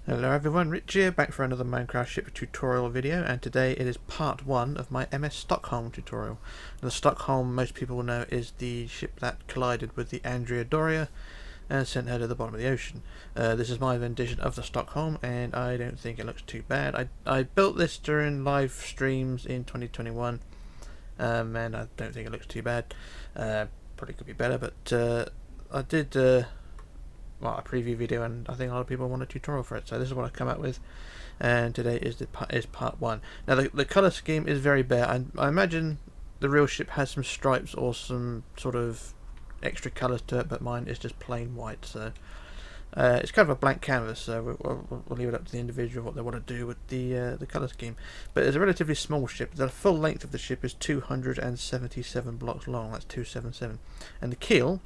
Hello everyone, Rich here, back for another Minecraft ship tutorial video, and today it is part 1 of my MS Stockholm tutorial. Now, the Stockholm, most people will know, is the ship that collided with the Andrea Doria and sent her to the bottom of the ocean. This is my rendition of the Stockholm, and I don't think it looks too bad. I built this during live streams in 2021, and I don't think it looks too bad. Probably could be better, but I did a preview video, and I think a lot of people want a tutorial for it, so this is what I've come up with, and today is part 1. Now the colour scheme is very bare. I imagine the real ship has some stripes or some sort of extra colours to it, but mine is just plain white, so it's kind of a blank canvas, so we'll leave it up to the individual what they want to do with the colour scheme. But it's a relatively small ship. The full length of the ship is 277 blocks long, that's 277, and the keel,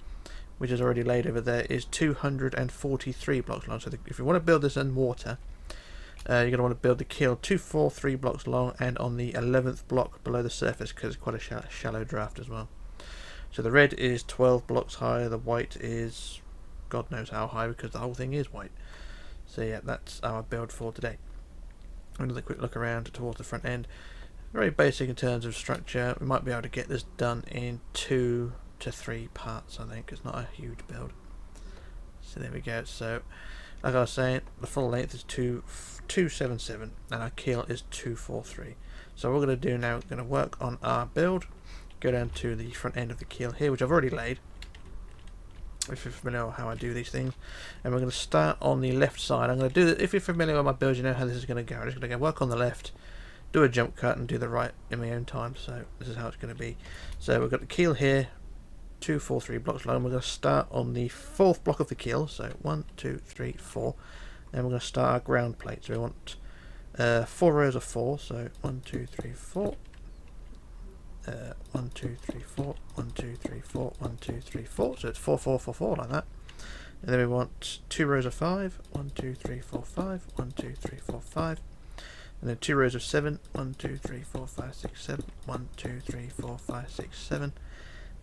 which is already laid over there, is 243 blocks long. So if you want to build this in water, you're going to want to build the keel 243 blocks long and on the 11th block below the surface, because it's quite a shallow draft as well. So the red is 12 blocks high, the white is God knows how high, because the whole thing is white. So yeah, that's our build for today. Another quick look around towards the front end. Very basic in terms of structure. We might be able to get this done in 2 to 3 parts, I think. It's not a huge build. So there we go. So like I was saying, the full length is 277 and our keel is 243. So what we're going to do now, we're going to work on our build, go down to the front end of the keel here, which I've already laid, if you're familiar with how I do these things, and we're going to start on the left side. I'm going to do that. If you're familiar with my build, you know how this is going to go. I'm just going to go work on the left, do a jump cut and do the right in my own time. So this is how it's going to be. So we've got the keel here, 243 blocks long. We're going to start on the 4th block of the keel, so 1, 2, 3, 4, and we're going to start our ground plate. So we want 4 rows of 4, so 1, 2, 3, 4, 1, 2, 3, 4, 1, 2, 3, 4, 1, 2, 3, 4, so it's 4, 4, 4, 4 like that. And then we want 2 rows of 5, 1, 2, 3, 4, 5, 1, 2, 3, 4, 5, and then 2 rows of 7, 1, 2, 3, 4, 5, 6, 7, 1, 2, 3, 4, 5, 6, 7,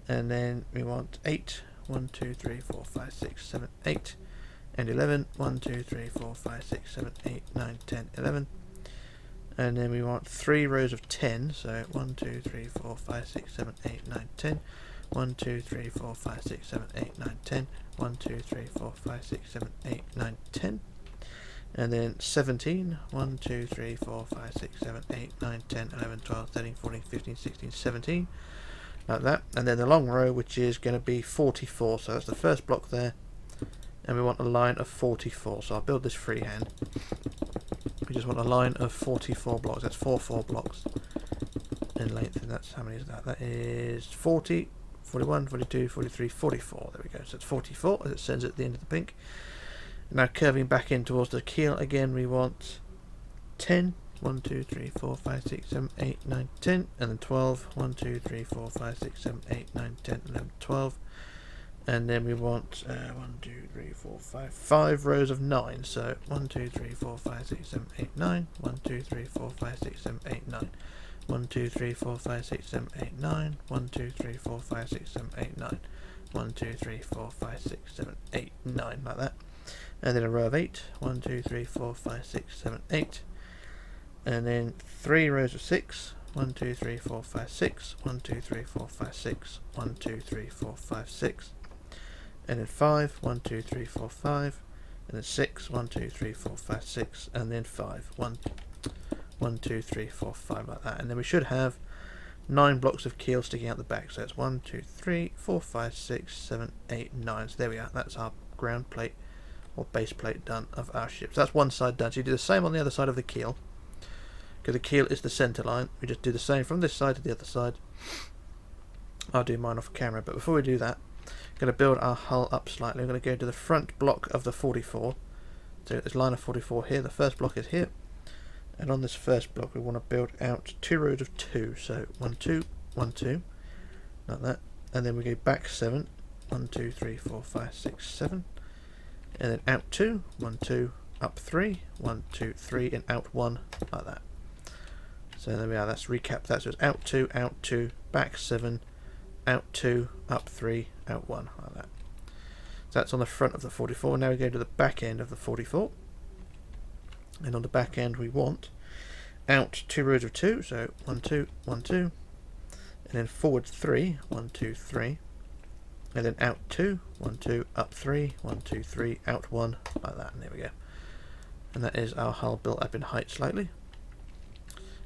and then we want 8, 1, 2, 3, 4, 5, 6, 7, 8, and 11, 1, 2, 3, 4, 5, 6, 7, 8, 9, 10, 11, and then we want 3 rows of 10, so 1, 2, 3, 4, 5, 6, 7, 8, 9, 10, 1, 2, 3, 4, 5, 6, 7, 8, 9, 10, 1, 2, 3, 4, 5, 6, 7, 8, 9, 10, and then 17, 1, 2, 3, 4, 5, 6, 7, 8, 9, 10, 11, 12, 13, 14, 15, 16, 17, like that. And then the long row, which is going to be 44, so that's the first block there, and we want a line of 44, so I'll build this freehand. We just want a line of 44 blocks. That's 4 blocks in length, and that's, how many is that? That is 40, 41, 42, 43, 44. There we go. So it's 44, as it says at the end of the pink. Now curving back in towards the keel again, we want 10, 1, 2, 3, 4, 5, 6, 7, 8, 9, 10, and then 12, 1, 2, 3, 4, 5, 6, 7, 8, 9, 10, 11, 12, and then we want 1, 2, 3, 4, 5 rows of 9, so 1, 2, 3, 4, 5, 6, 7, 8, 9, 1, 2, 3, 4, 5, 6, 7, 8, 9, 1, 2, 3, 4, 5, 6, 7, 8, 9, 1, 2, 3, 4, 5, 6, 7, 8, 9, 1, 2, 3, 4, 5, 6, 7, 8, 9, like that, and then a row of 8, 1, 2, 3, 4, 5, 6, 7, 8, and then 3 rows of 6, 1, 2, 3, 4, 5, 6, 1, 2, 3, 4, 5, 6, 1, 2, 3, 4, 5, 6, and then 5, 1, 2, 3, 4, 5, and then 6, 1, 2, 3, 4, 5, 6, and then 5, 1, 2, 3, 4, 5, like that. And then we should have 9 blocks of keel sticking out the back, so it's 1, 2, 3, 4, 5, 6, 7, 8, 9. So there we are, that's our ground plate or base plate done of our ship. So that's one side done. So you do the same on the other side of the keel, because the keel is the centre line. We just do the same from this side to the other side. I'll do mine off camera, but before we do that, I'm going to build our hull up slightly. I'm going to go to the front block of the 44. So this line of 44 here, the first block is here, and on this first block we want to build out 2 rows of 2, so 1, 2, 1, 2, like that, and then we go back 7, 1, 2, 3, 4, 5, 6, 7, and then out 2, 1, 2, up 3, 1, 2, 3, and out 1, like that. So there we are, let's recap that. So it's out 2, back 7, out 2, up 3, out 1, like that. So that's on the front of the 44. Now we go to the back end of the 44. And on the back end we want out 2 rows of 2, so 1 2 1 2, and then forward 3 1 2 3, and then out 2 1 2 up 3 1 2 3 out 1, like that, and there we go. And that is our hull built up in height slightly.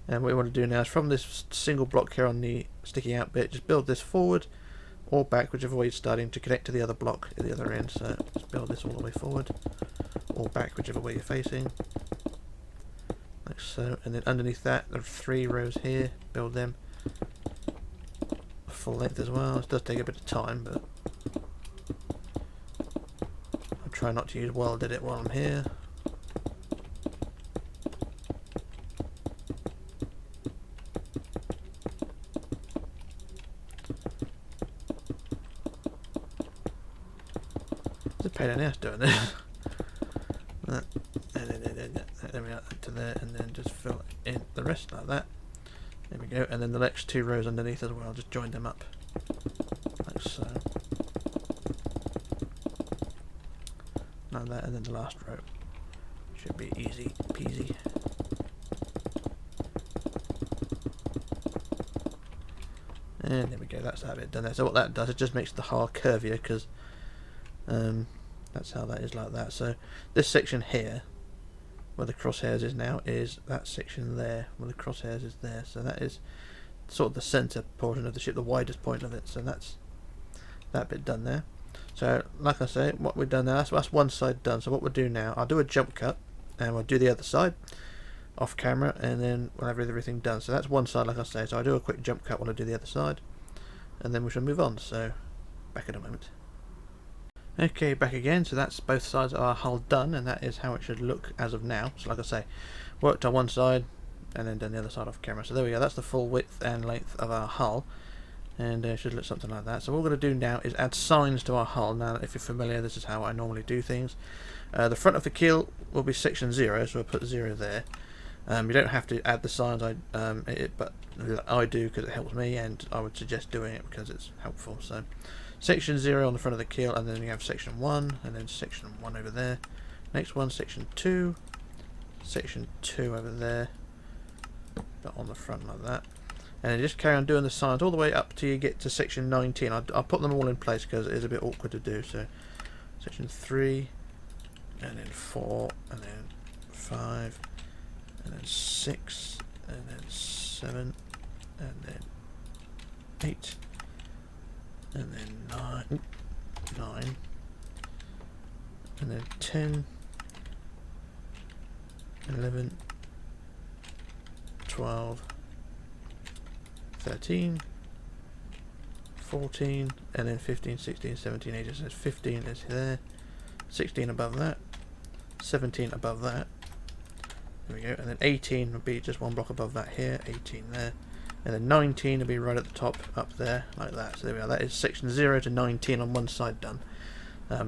And what we want to do now is from this single block here on the sticking out bit, just build this forward or back, whichever way you're starting, to connect to the other block at the other end. So just build this all the way forward or back, whichever way you're facing, like so. And then underneath that there are 3 rows here, build them full length as well. This does take a bit of time, but I'll try not to use weld edit while I'm here. It's a pain in the ass doing this. There we are, to there, and then just fill in the rest like that. There we go, and then the next 2 rows underneath as well, just join them up like so, like that, and then the last row should be easy peasy. And there we go, that's that bit done there. So what that does, it just makes the hull curvier, because that's how that is, like that. So this section here, where the crosshairs is now, is that section there, where the crosshairs is there. So that is sort of the centre portion of the ship, the widest point of it. So that's that bit done there. So like I say, what we've done now, that's one side done. So what we'll do now, I'll do a jump cut, and we'll do the other side off camera, and then we'll have everything done. So that's one side, like I say. So I'll do a quick jump cut while I do the other side, and then we shall move on. So back in a moment. Okay, back again. So that's both sides of our hull done, and that is how it should look as of now. So like I say, worked on one side and then done the other side off camera. So there we go, that's the full width and length of our hull, and it should look something like that. So what we're going to do now is add signs to our hull. Now if you're familiar, this is how I normally do things. The front of the keel will be section 0, so we'll put 0 there. You don't have to add the signs, but I do because it helps me, and I would suggest doing it because it's helpful. So section 0 on the front of the keel, and then you have section 1, and then section 1 over there. Next one, section 2, section 2 over there, but on the front like that. And then just carry on doing the signs all the way up till you get to section 19. I'll put them all in place because it is a bit awkward to do. So section 3, and then 4, and then 5, and then 6, and then 7, and then 8, and then 9, and then 10, 11, 12, 13, 14, and then 15, 16, 17, 18. So 15 is there, 16 above that, 17 above that. There we go, and then 18 would be just one block above that here, 18 there, and then 19 will be right at the top up there, like that. So there we are, that is section 0 to 19 on one side done.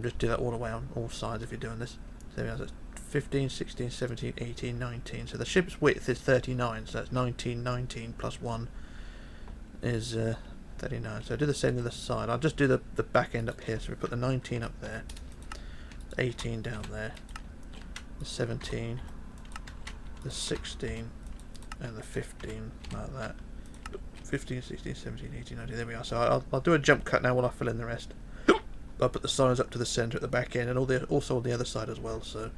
Just do that all the way on all sides if you're doing this. So there we are, that's 15, 16, 17, 18, 19. So the ship's width is 39, so that's 19, 19 plus 1 is 39. So do the same to the side. I'll just do the back end up here. So we put the 19 up there, the 18 down there, the 17, the 16, and the 15, like that. 15, 16, 17, 18, 19, there we are. So I'll do a jump cut now while I fill in the rest. I'll put the signs up to the centre at the back end, and also on the other side as well. So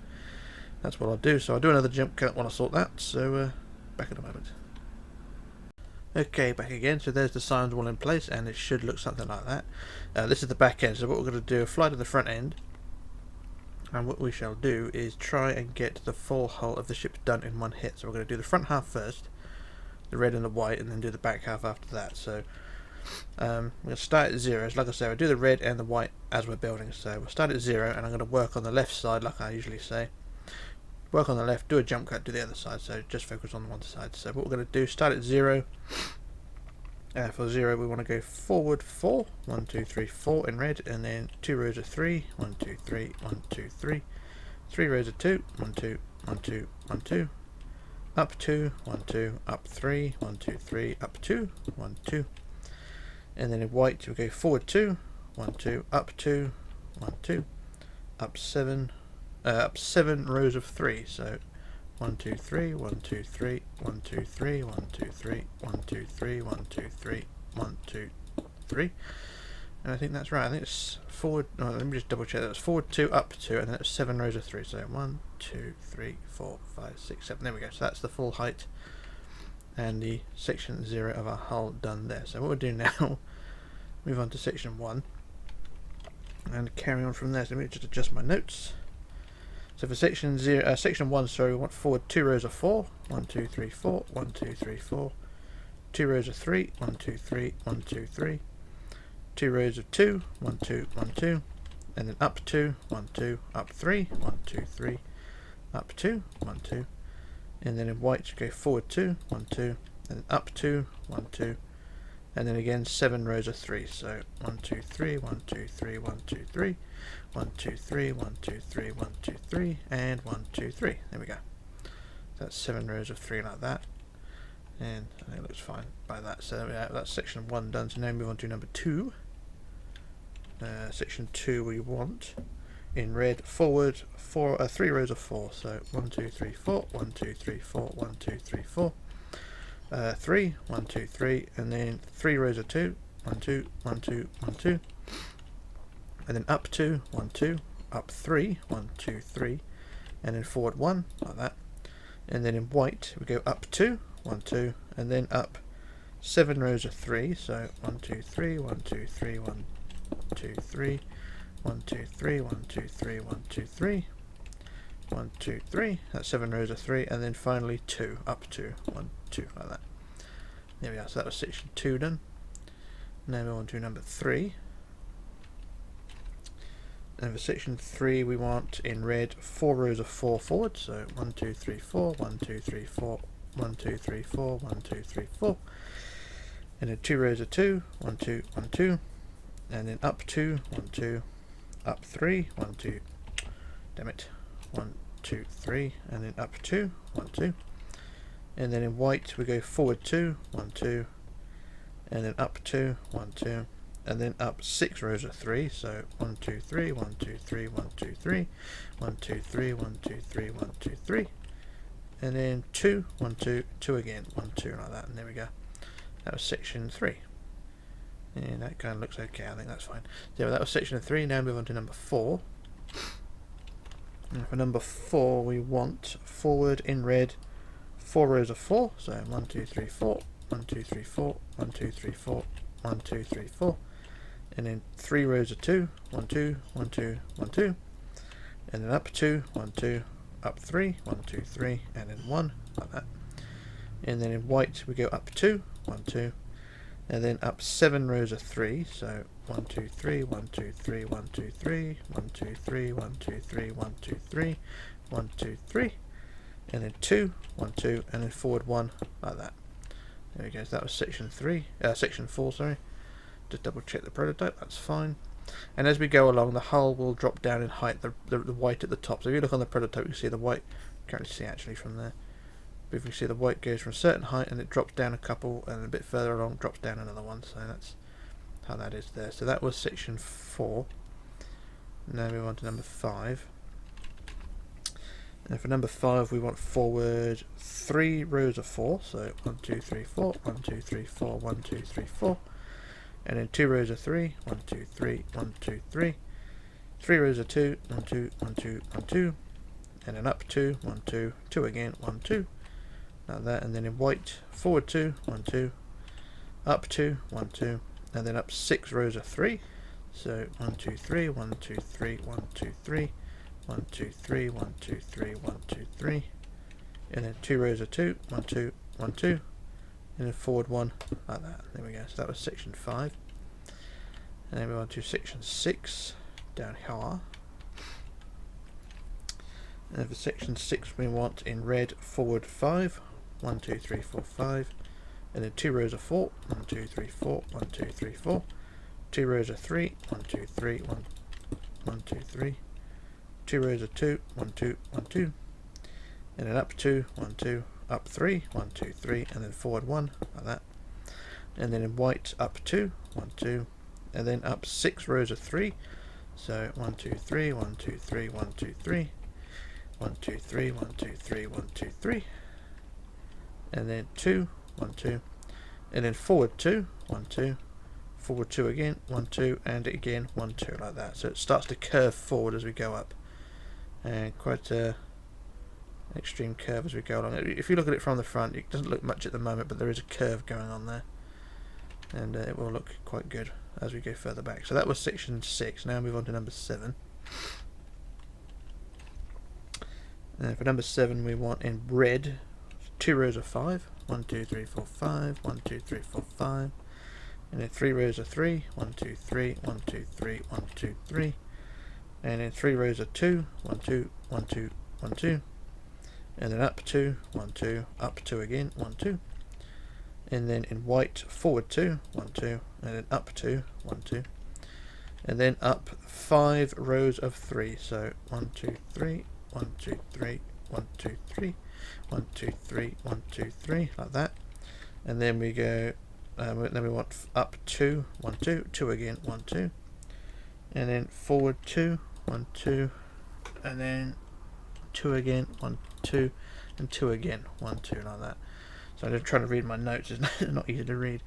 that's what I'll do. So I'll do another jump cut while I sort that. So back in a moment. Okay, back again. So there's the signs all in place, and it should look something like that. This is the back end. So what we're going to do is fly to the front end, and what we shall do is try and get the full hull of the ship done in one hit. So we're going to do the front half first, the red and the white, and then do the back half after that. So we're going to start at 0. Like I say, we'll do the red and the white as we're building. So we'll start at 0, and I'm going to work on the left side like I usually say. Work on the left, do a jump cut, do the other side. So just focus on the one side. So what we're going to do, start at 0. For 0 we want to go forward 4, 1 2 3 4 in red, and then 2 rows of 3, 1 2 3 1 2 3, 3 rows of 2, 1 2 1 2 1 2, up 2 1 2, up 3 1 2 3, up 2 1 2, and then in white we go forward 2 1 2, up 2 1 2, up 7 rows of 3. So 1 2 3 1 2 3 1 2 3 1 2 3 1 2 3 1 2 3 1 2 3, and I think that's right. I think it's forward. No, let me just double check. That was forward 2, up 2, and then it's 7 rows of 3. So 1 2 3 4 5 6 7. There we go. So that's the full height and the section 0 of our hull done there. So what we'll do now, move on to section 1 and carry on from there. So let me just adjust my notes. So for section 1, sorry, we want forward 2 rows of 4. 1 2 3 4 1 2 3 4. 2 rows of 3. 1 2 3 1 2 3. 2 rows of 2. 1 2 1 2. And then up 2 1 2 up 3 1 2 3 up 2 1 2. And then in white go forward 2 1 2 and up 2 1 2. And then again 7 rows of 3. So 1 2 3 1 2 3 1 2 3 1 2 3 1 2 3 1 2 3 and 1 2 3. There we go. So that's 7 rows of 3 like that, and I think it looks fine by that. So that's section 1 done. So now move on to number 2. Section 2 we want in red forward 3 rows of 4. So 1 2 3 4 1 2 3 4 1 2 3 4. 3 1 2 3 and then 3 rows of 2. 1 2 1 2 1 2. And then up 2 1 2 up 3 1 2 3 and then forward 1 like that. And then in white we go up 2 1 2 and then up 7 rows of 3. So 1 2 3 1 2 3 1 2 3 1 2 3 1 2 3 1 2 3 1 2 3. That's 7 rows of 3, and then finally 2 up 2 1 2 like that. There we are. So that was section 2 done. Now we're on to number 3. And for section 3 we want in red 4 rows of 4 forward. So 1 2 3 4 1 2 3 4 1 2 3 4 1 2 3 4. And then 2 rows of 2 1 2 1 2. And then up 2 1 2 up 3 1 2. Damn it. 1 2 3 and then up 2 1 2. And then in white we go forward 2 1 2 and then up 2 1 2 and then up 6 rows of 3. So 1 2 3 1 2 3 1 2 3 1 2 3 1 2 3 1 2 3 and then 2 1 2 2 again 1 2 like that, and there we go. That was section 3, and that kind of looks okay. I think that's fine. So that was section 3. Now move on to number 4. And for number 4 we want forward in red 4 rows of 4. So 1 2 3 4 1 2 3 4 1 2 3 4 1 2 3 4 and then 3 rows of 2 1 2 1 2 1 2 and then up 2 1 2 up 3 1 2 3 and then 1 like that. And then in white we go up 2 1 2 and then up 7 rows of 3. So 1 2 3 1 2 3 1 2 3 1 2 3 1 2 3 1 2 3 1 2 3 and then 2 1 2 and then forward 1 like that. There we go. So that was section 4, sorry. Just double check the prototype, that's fine. And as we go along, the hull will drop down in height, the white at the top. So if you look on the prototype, you can see the white, you can't really see actually from there, but if you see the white goes from a certain height and it drops down a couple, and a bit further along drops down another one. So that's how that is there. So that was section 4. Now move on to number 5. And for number 5 we want forward 3 rows of 4. So 1 2 3 4 1 2 3 4 1 2 3 4 and then 2 rows of 3 1 2 3 1 2 3 3 rows of 2 1 2 1 2 1 2 and then up 2 1 2 2 again 1 2 like that. And then in white forward 2 1 2 up 2 1 2 and then up 6 rows of 3. So 1 2 3 1 2 3 1 2 3 1 2 3 1 2 3 1 2 3 and then 2 rows of 2 1 2 1 2 and then forward 1 like that. There we go. So that was section 5. And then we on to section 6 down here. And for section 6 we want in red forward 5 1 2 3 4 5 and then 2 rows of 4 1 2 3 4 1 2 3 4 2 rows of 3 1 2 3 1 1 2 3 2 rows of 2 1 2 1 2 and then up 2 1 2 up 3 1 2 3 and then forward 1 like that. And then in white up 2 1 2 and then up 6 rows of 3. So 1 2 3 1 2 3 1 2 3 1, 2, 3, 1, 2, 3, 1, 2, 3, and then 2, 1, 2, and then forward 2, 1, 2, forward 2 again, 1, 2, and again 1, 2, like that. So it starts to curve forward as we go up, and quite a extreme curve as we go along. If you look at it from the front, it doesn't look much at the moment, but there is a curve going on there, and it will look quite good as we go further back. So that was section 6. Now move on to number 7. And for number 7 we want in red 2 rows of 5, 1, 2, 3, 4, 5, 1, 2, 3, 4, 5, and then 3 rows of 3, 1, 2, 3, 1, 2, 3, 1, 2, 3, and then 3 rows of 2, 1, 2, 1, 2, 1, 2, and then up 2, 1, 2, up 2 again, 1, 2, and then in white forward 2, 1, 2, and then up 2, 1, 2, and then up 5 rows of 3, so 1, 2, 3, 1, 2, 3, 1, 2, 3, 1, 2, 3, 1, 2, 3, like that, and then we go, then we want up 2, 1, 2, 2 again, 1, 2, and then forward 2, 1, 2, and then 2 again, 1, 2, and 2 again, 1, 2, like that. So I'm just trying to read my notes, it's not easy to read.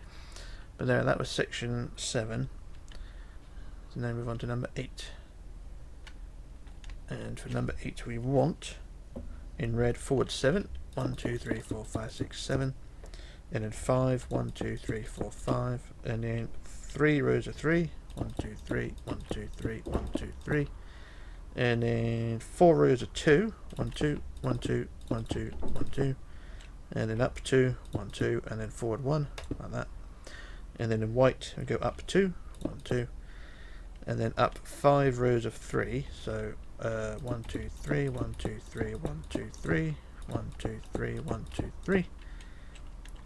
But there, that was section 7. So now move on to number 8. And for number 8 we want, in red, forward 7, 1, 2, 3, 4, 5, 6, 7, and then 5, 1, 2, 3, 4, 5, and then 3 rows of 3, 1, 2, 3, 1, 2, 3, 1, 2, 3, and then 4 rows of 2, 1, 2, 1, 2, 1, 2, 1, 2, and then up 2, 1, 2, and then forward 1, like that, and then in white we go up 2, 1, 2, and then up 5 rows of 3, so 1, 2, 3, 1, 2, 3, 1, 2, 3, 1, 2, 3, 1, 2, 3,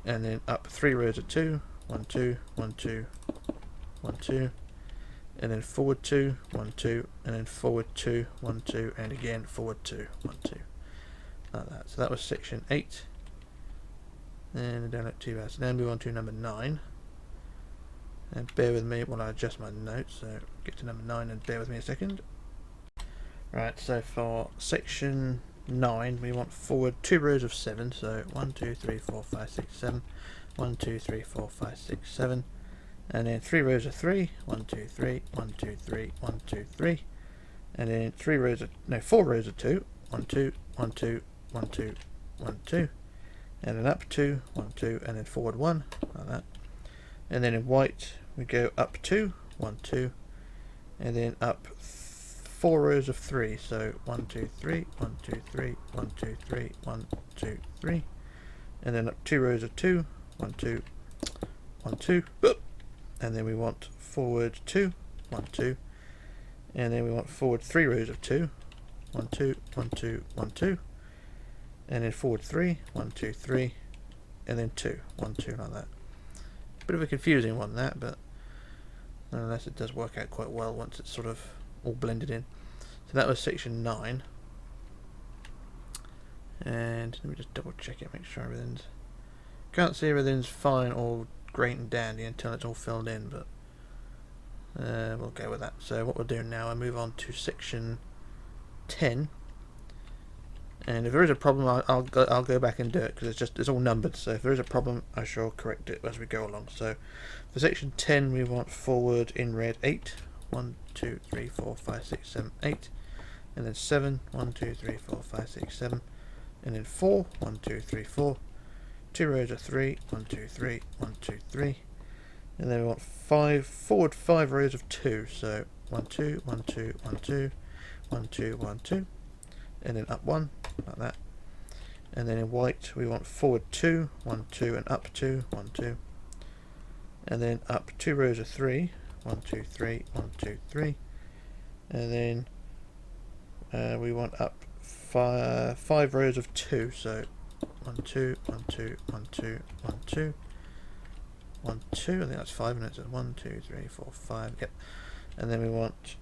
and then up 3 rows of 2, 1, 2, 1, 2, 1, 2, and then forward 2, 1, 2, and then forward 2, 1, 2, and again forward 2, 1, 2, like that. So that was section 8, and I don't look too bad. So now move on to number 9, and bear with me while I adjust my notes, so get to number 9 and bear with me a second. Right, so for section 9 we want forward 2 rows of 7, so 1, 2, 3, 4, 5, 6, 7, 1, 2, 3, 4, 5, 6, 7, and then 3 rows of 3, 1, 2, 3, 1, 2, 3, 1, 2, 3, and then 4 rows of 2, 1, 2, 1, 2, 1, 2, 1, 2, and then up 2, 1, 2, and then forward 1, like that, and then in white we go up 2, 1, 2, and then up 4 rows of 3, so 1, 2, 3, 1, 2, 3, 1, 2, 3, 1, 2, 3, and then up 2 rows of 2, 1, 2, 1, 2, and then we want forward 2, 1, 2, and then we want forward 3 rows of 2, 1, 2, 1, 2, 1, 2, and then forward 3, 1, 2, 3, and then 2, 1, 2, like that. Bit of a confusing one, that, but nonetheless it does work out quite well once it's sort of all blended in. So that was section 9, and let me just double check it, make sure everything's, can't see everything's fine or great and dandy until it's all filled in, but we'll go with that. So what we'll do now, I move on to section 10, and if there is a problem I'll go back and do it, because it's all numbered, so if there is a problem I shall correct it as we go along. So for section 10 we want forward in red 8, 1, 2, 3, 4, 5, 6, 7, 8, and then 7, 1, 2, 3, 4, 5, 6, 7, and then 4, 1, 2, 3, 4, 2 rows of 3, 1, 2, 3, 1, 2, 3, and then we want forward 5 rows of 2, so 1, 2, 1, 2, 1, 2, 1, 2, 1, 2, and then up 1, like that, and then in white we want forward 2, 1, 2, and up 2, 1, 2, and then up 2 rows of 3, 1, 2, 3, 1, 2, 3, and then we want up 5 rows of 2, so 1, 2, 1, 2, 1, 2, 1, 2, 1, 2, I think that's 5 minutes, 1, 2, 3, 4, 5, yep, and then we want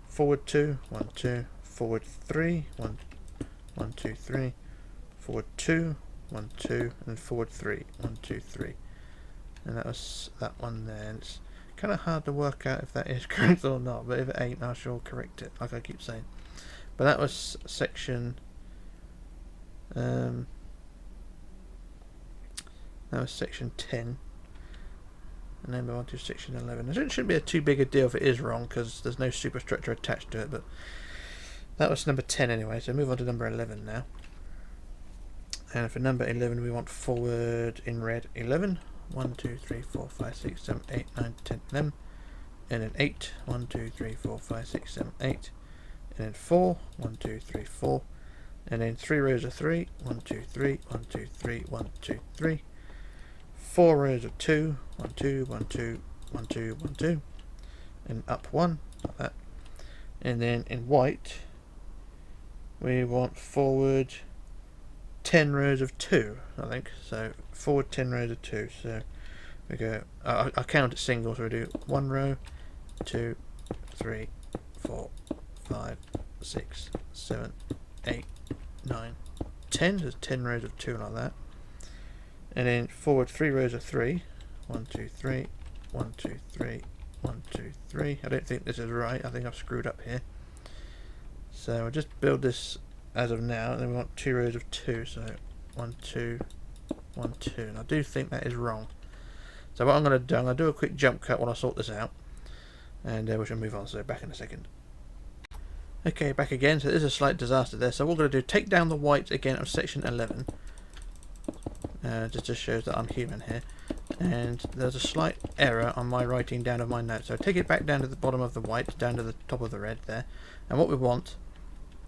forward 2, 1, 2, forward 3, 1, 1, 2, 3, forward 2, 1, 2, and forward 3, 1, 2, 3. And that was that one there. And it's kind of hard to work out if that is correct or not, but if it ain't I shall correct it, like I keep saying. But that was section. That was section 10. And then move on to section 11. It shouldn't be too big a deal if it is wrong, because there's no superstructure attached to it, but that was number 10 anyway, so move on to number 11 now. And for number 11 we want forward in red 11. 1, 2, 3, 4, 5, 6, 7, 8, 9, 10, 11. And then 8. 1, 2, 3, 4, 5, 6, 7, 8. And then 4. 1, 2, 3, 4. And then 3 rows of 3. 1, 2, 3, 1, 2, 3, 1, 2, 3. 4 rows of 2, 1, 2, 1, 2, 1, 2, 1, 2, and up 1, like that. And then in white, we want forward 10 rows of 2, I think. So forward 10 rows of 2. So we go, I count it single, so we do 1 row, 2, 3, 4, 5, 6, 7, 8, 9, 10. There's 10 rows of 2 like that. And then forward 3 rows of 3. 1, 2, 3, 1, 2, 3, 1, 2, 3. I don't think this is right. I think I've screwed up here. So I'll just build this as of now, and then we want 2 rows of 2. So 1, 2, 1, 2. And I do think that is wrong. So what I'm going to do, I'm going to do a quick jump cut while I sort this out. And we shall move on. So back in a second. Okay, back again. So there's a slight disaster there. So what we're going to do, take down the white again of section 11. Just shows that I'm human here, and there's a slight error on my writing down of my notes, so take it back down to the bottom of the white, down to the top of the red there, and what we want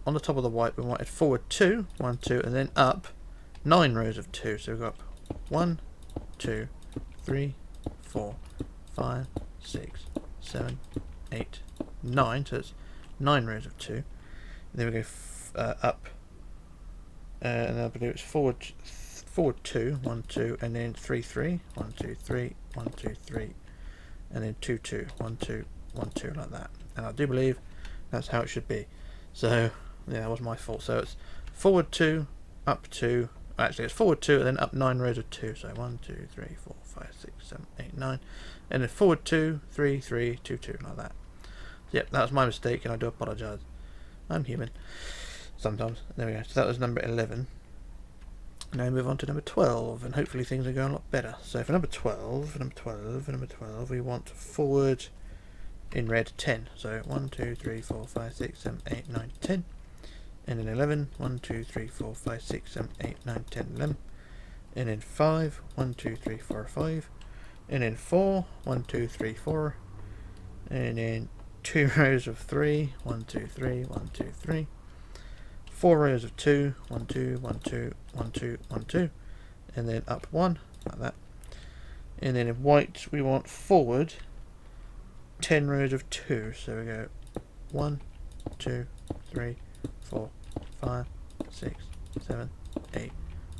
on the top of the white, we want it forward 2, 1, 2, and then up 9 rows of 2. So we've got 1, 2, 3, 4, 5, 6, 7, 8, 9, so it's 9 rows of 2. And then we go up, and then I believe it's forward 2, 1, 2, and then 3, 3, 1, 2, 3, 1, 2, 3, and then 2, 2, 1, 2, 1, 2, like that. And I do believe that's how it should be. So yeah, that was my fault. So it's forward 2, up 2. Actually, it's forward 2 and then up 9 rows of 2. So 1, 2, 3, 4, 5, 6, 7, 8, 9, and then forward 2, 3, 3, 2, 2, like that. Yep, that was my mistake, and I do apologise. I'm human sometimes. There we go. So that was number 11. Now we move on to number 12, and hopefully things are going a lot better. So for number 12, we want forward in red 10. So 1, 2, 3, 4, 5, 6, 7, 8, 9, 10. And then 11, 1, 2, 3, 4, 5, 6, 7, 8, 9, 10, 11. And then 5, 1, 2, 3, 4, 5. And then 4, 1, 2, 3, 4. And then 2 rows of 3, 1, 2, 3, 1, 2, 3. 4 rows of 2, 1, 2, 1, 2, 1, 2, 1, 2, and then up 1, like that. And then in white we want forward 10 rows of 2, so we go 1, 2, 3, 4, 5, 6, 7, 8,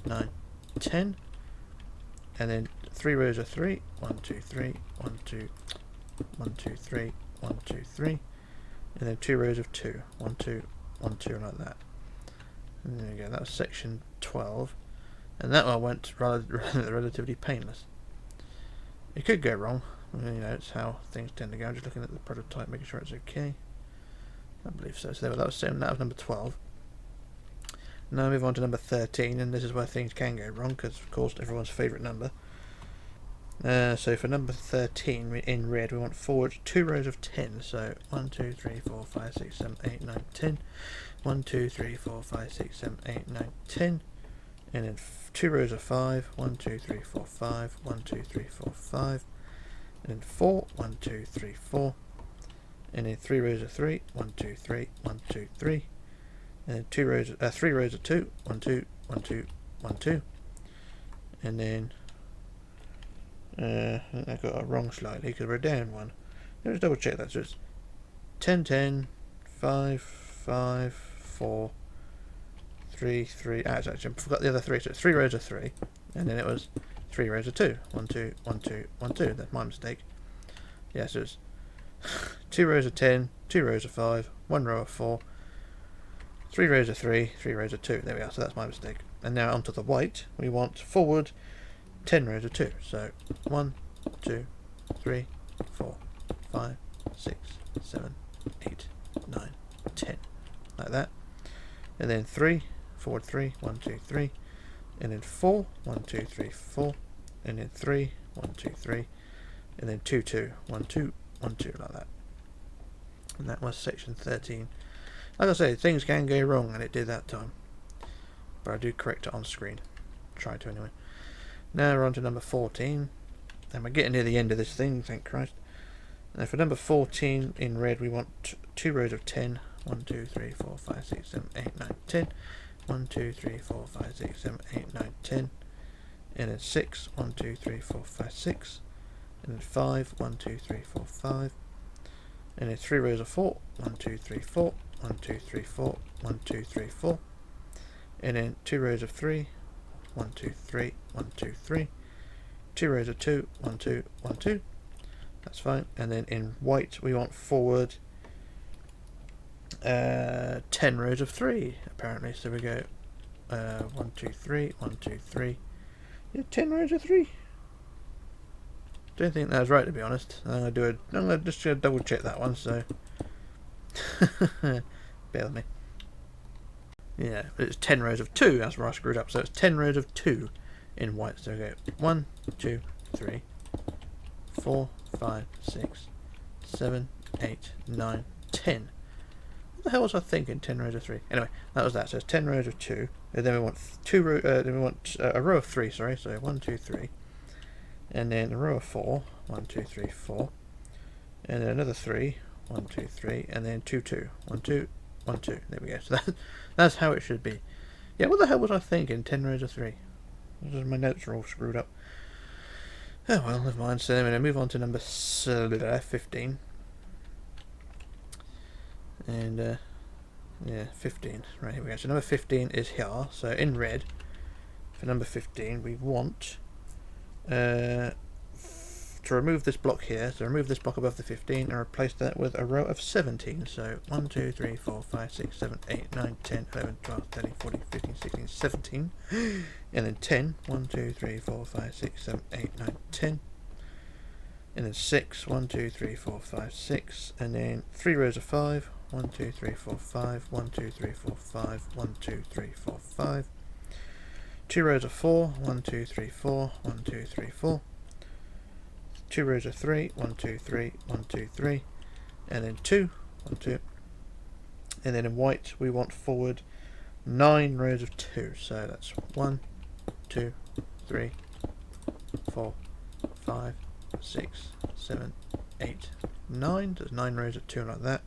9, 10, and then 3 rows of 3, 1, 2, 3, 1, 2, 1, 2, 3, 1, 2, 3, and then 2 rows of 2, 1, 2, 1, 2, like that. And there we go, that was section 12, and that one went relatively painless. It could go wrong, you know, it's how things tend to go. I'm just looking at the prototype, making sure it's okay. I believe so. So that was number 12. Now I move on to number 13, and this is where things can go wrong, because of course everyone's favourite number. So for number 13, in red, we want forward 2 rows of 10. So 1, 2, 3, 4, 5, 6, 7, 8, 9, 10. 1, 2, 3, 4, 5, 6, 7, 8, 9, 10. And then 2 rows of 5. 1, 2, 3, 4, 5. 1, 2, 3, 4, 5. And then 4. 1, 2, 3, 4. And then 3 rows of 3. 1, 2, 3. 1, 2, 3. And then 3 rows of 2. 1, 2, 1, 2, 1, 2. And then I think I got it wrong slightly because we're down 1. Let's double check that. So it's 10, 10, 5, 5, 4, 3, 3. Actually, I forgot the other 3. So it's 3 rows of 3, and then it was 3 rows of 2. 1, 2, 1, 2, 1, 2. That's my mistake. Yeah, so it's 2 rows of 10, 2 rows of 5, 1 row of 4, 3 rows of 3, 3 rows of 2. There we are. So that's my mistake. And now onto the white. We want forward 10 rows of 2. So 1, 2, 3, 4, 5, 6, 7, 8, 9, 10. Like that. and then 3, forward 3, 1, 2, 3, and then 4, 1, 2, 3, 4, and then 3, 1, 2, 3, and then 2, 2, 1, 2, 1, 2, like that. And that was section 13. Like I say, things can go wrong, and it did that time. But I do correct it on screen. Try to anyway. Now we're on to number 14. And we're getting near the end of this thing, thank Christ. Now for number 14 in red, we want 2 rows of 10. 1, 2, 3, 4, 5, 6, 7, 8, 9, 10. 1, 2, 3, 4, 5, 6, 7, 8, 9, 10. And then 6, 1, 2, 3, 4, 5, 6. And then 5, 1, 2, 3, 4, 5. And then 3 rows of 4. 1, 2, 3, 4. 1, 2, 3, 4. 1, 2, 3, 4. And then 2 rows of 3. 1, 2, 3. 1, 2, 3. 2 rows of 2. 1, 2, 1, 2. That's fine. And then in white we want forward 10 rows of 3 apparently. So we go 1, 2, 3. 1, 2, 3. Yeah, 10 rows of 3. Don't think that was right, to be honest. I'm gonna just double check that one. So bear with me. Yeah, but it's 10 rows of 2. That's where I screwed up. So it's 10 rows of 2 in white. So we go 1, 2, 3, 4, 5, 6, 7, 8, 9, 10. What the hell was I thinking? 10 rows of 3. Anyway, that was that. So it's 10 rows of 2. And then we want a row of 3. Sorry. So 1, 2, 3. And then a row of 4. 1, 2, 3, 4. And then another 3. 1, 2, 3. And then 2, 2. 1, 2, 1, 2. There we go. So that's how it should be. Yeah, what the hell was I thinking? 10 rows of 3. My notes are all screwed up. Oh well, never mind. So I'm going to move on to number 15. And yeah, 15. Right, here we go. So number 15 is here. So in red, for number 15, we want to remove this block here. So remove this block above the 15 and replace that with a row of 17. So 1, 2, 3, 4, 5, 6, 7, 8, 9, 10, 11, 12, 13, 14, 15, 16, 17. And then 10. 1, 2, 3, 4, 5, 6, 7, 8, 9, 10. And then 6. 1, 2, 3, 4, 5, 6. And then 3 rows of 5. 1, 2, 3, 4, 5. 1, 2, 3, 4, 5. 1, 2, 3, 4, 5. 2 rows of 4. 1, 2, 3, 4. 1, 2, 3, 4. 2 rows of 3. 1, 2, 3. 1, 2, 3. And then 2. 1, 2. And then in white we want forward 9 rows of 2. So that's 1, 2, 3, 4, 5, 6, 7, 8, 9. There's 9 rows of 2 like that.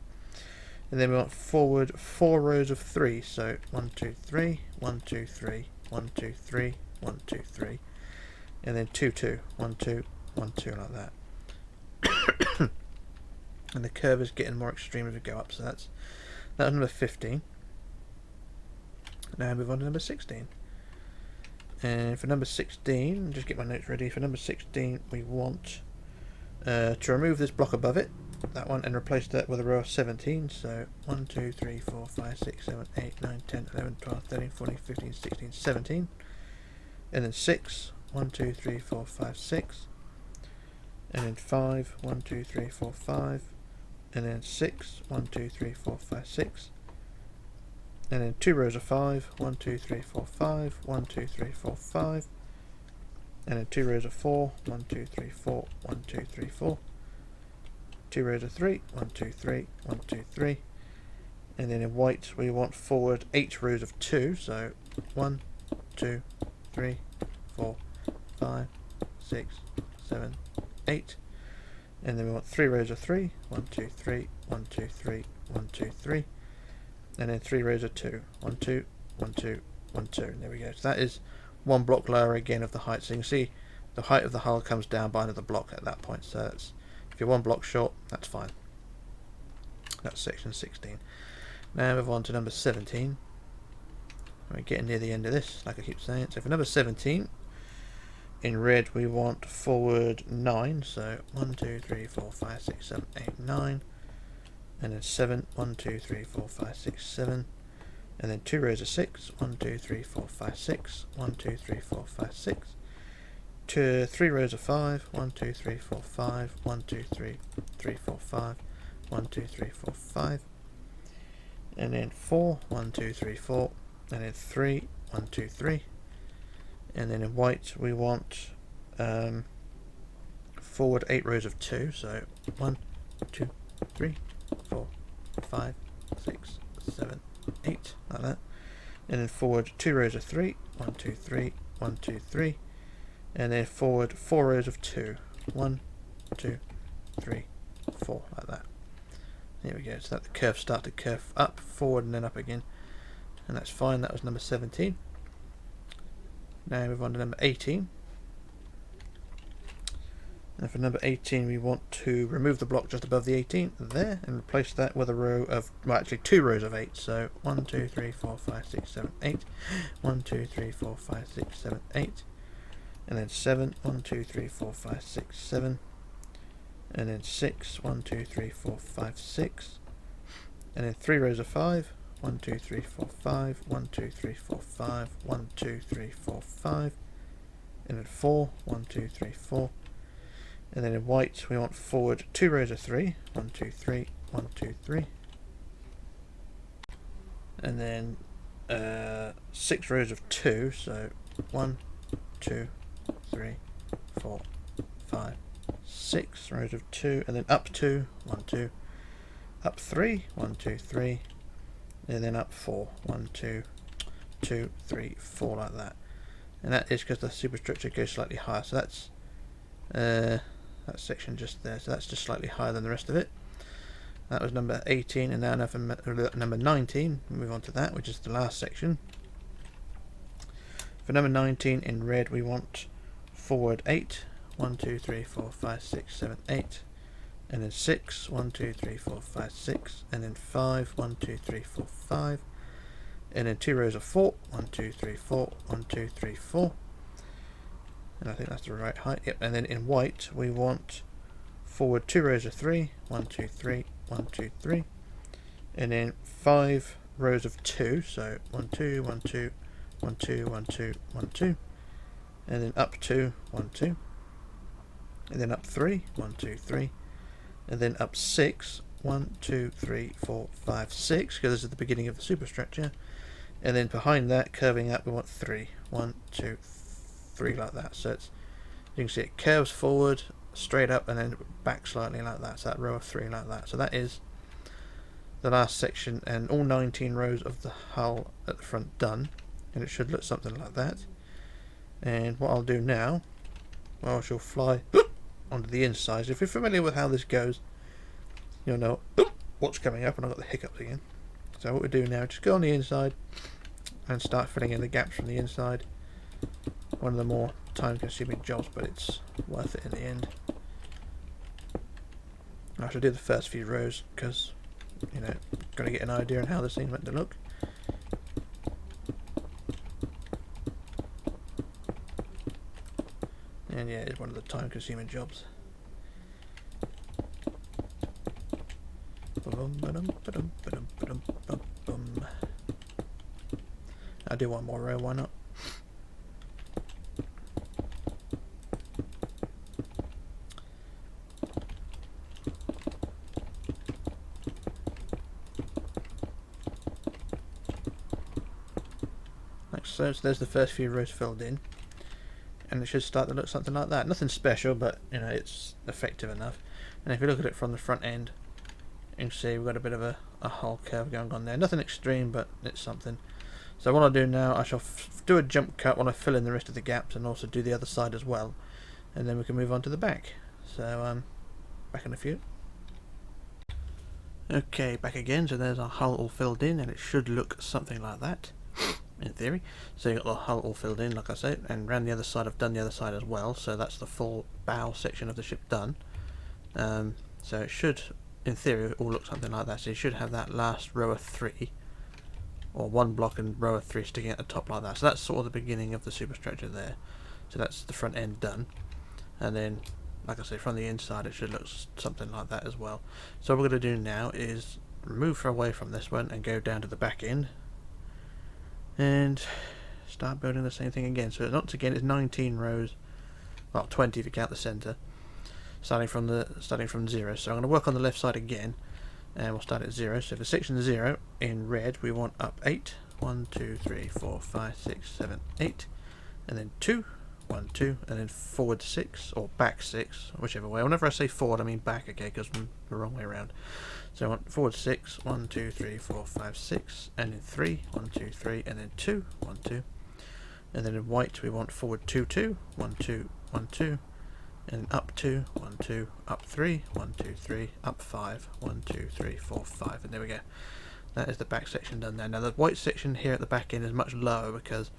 And then we want forward 4 rows of 3. So 1, 2, 3, 1, 2, 3, 1, 2, 3, 1, 2, 3. And then 2, 2, 1, 2, 1, 2 like that. And the curve is getting more extreme as we go up. So that was number 15. Now move on to number 16. And for number 16, just get my notes ready. For number 16, we want to remove this block above it, that one, and replace that with a row of 17. So 1, 2, 3, 4, 5, 6, 7, 8, 9, 10, 11, 12, 13, 14, 15, 16, 17. And then 6. 1, 2, 3, 4, 5, 6. And then 5. 1, 2, 3, 4, 5. And then 6. 1, 2, 3, 4, 5, 6. And then 2 rows of 5. 1, 2, 3, 4, 5. 1, 2, 3, 4, 5. And then 2 rows of 4. 1, 2, 3, 4. 1, 2, 3, 4. 2 rows of 3. 1, 2, 3. 1, 2, 3. And then in white we want forward 8 rows of 2. So 1, 2, 3, 4, 5, 6, 7, 8. And then we want 3 rows of 3. 1, 2, 3. 1, 2, 3. 1, 2, 3. And then 3 rows of 2. 1, 2, 1, 2, 1, 2. And there we go. So that is one block lower again of the height. So you can see the height of the hull comes down by another block at that point. So that's, if you're one block short, that's fine. That's section 16. Now move on to number 17. We're getting near the end of this, like I keep saying. So for number 17, in red we want forward 9. So 1, 2, 3, 4, 5, 6, 7, 8, 9. And then 7. 1, 2, 3, 4, 5, 6, 7. And then 2 rows of 6. 1, 2, 3, 4, 5, 6. 1, 2, 3, 4, 5, 6. 3 rows of 5. 1, 2, 3, 4, 5. 1, 2, 3, 3, 4, 5. 1, 2, 3, 4, 5. and then 4, 1, 2, 3, 4, and then 3, 1, 2, 3, and then in white we want forward 8 rows of 2, so 1, 2, 3, 4, 5, 6, 7, 8, like that, and then forward 2 rows of 3, 1, 2, 3, 1, 2, 3, and then forward 4 rows of 2, 1, 2, 3, 4, like that. There we go, so that the curve starts to curve up, forward and then up again, and that's fine. That was number 17. Now move on to number 18. And for number 18 we want to remove the block just above the 18 there and replace that with a row of, well actually 2 rows of 8, so 1, 2, 3, 4, 5, 6, 7, 8, 1, 2, 3, 4, 5, 6, 7, 8, and then 7, 1, 2, 3, 4, 5, 6, 7, and then 6, 1, 2, 3, 4, 5, 6, and then 3 rows of 5, 1, 2, 3, 4, 5, 1, 2, 3, 4, 5, 1, 2, 3, 4, 5, and then 4, 1, 2, 3, 4, and then in white we want forward 2 rows of 3, 1, 2, 3, 1, 2, 3, and then 6 rows of 2, so 1, 2, 3, 4, 5, 6 rows of 2, and then up 2, 1, 2, up 3, 1, 2, 3, and then up 4, 1, 2, 2, 3, 4, like that. And that is because the superstructure goes slightly higher, so that's that section just there, so that's just slightly higher than the rest of it. That was number 18, and now for number 19, we move on to that, which is the last section. For number 19 in red we want forward 8, 1, 2, 3, 4, 5, 6, 7, 8, and then 6, 1, 2, 3, 4, 5, 6, and then 5, 1, 2, 3, 4, 5, and then 2 rows of 4, 1, 2, 3, 4, 1, 2, 3, 4, and I think that's the right height, yep, and then in white we want forward 2 rows of 3, 1, 2, 3, 1, 2, 3, and then 5 rows of 2, so 1, 2, 1, 2, 1, 2, 1, 2, 1, 2, and then up 2, 1, 2, and then up 3, 1, 2, 3, and then up 6, 1, 2, 3, 4, 5, 6, because this is the beginning of the superstructure, and then behind that, curving up, we want 3, 1, 2, 3, like that. So it's, you can see it curves forward, straight up, and then back slightly like that, so that row of 3 like that. So that is the last section, and all 19 rows of the hull at the front done, and it should look something like that. And what I'll do now, well, I shall fly onto the inside. So if you're familiar with how this goes, you'll know what's coming up, and I've got the hiccups again. So what we do now, just go on the inside and start filling in the gaps from the inside. One of the more time consuming jobs, but it's worth it in the end. I shall do the first few rows because, you know, got to get an idea on how this thing's meant to look. And yeah, it's one of the time consuming jobs. I'll do one more row, why not? Like so, so there's the first few rows filled in, and it should start to look something like that. Nothing special, but you know, it's effective enough. And if you look at it from the front end, you can see we've got a bit of a hull curve going on there. Nothing extreme, but it's something. So what I'll do now, I shall do a jump cut when I fill in the rest of the gaps, and also do the other side as well, and then we can move on to the back. So back in a few. Okay, back again. So there's our hull all filled in, and it should look something like that in theory. So you've got the hull all filled in, like I said, and around the other side I've done the other side as well, so that's the full bow section of the ship done. So it should, in theory, all look something like that. So you should have that last row of 3, or one block and row of 3 sticking at the top like that. So that's sort of the beginning of the superstructure there. So that's the front end done, and then, like I say, from the inside it should look something like that as well. So what we're going to do now is move away from this one and go down to the back end and start building the same thing again. So once again, it's 19 rows, well 20 if you count the centre, starting from 0. So I'm going to work on the left side again, And we'll start at 0. So for section 0 in red, we want up 8. 1, 2, 3, 4, 5, 6, 7, 8. And then 2, 1, 2, and then forward 6, or back 6, whichever way. Whenever I say forward, I mean back, okay, because I'm the wrong way around. So I want forward 6, 1, 2, 3, 4, 5, 6, and then 3, 1, 2, 3, and then 2, 1, 2. And then in white, we want forward 2, 2, 1, 2, 1, 2, and up 2, 1, 2, up 3, 1, 2, 3, up 5, 1, 2, 3, 4, 5, and there we go. That is the back section done there. Now the white section here at the back end is much lower because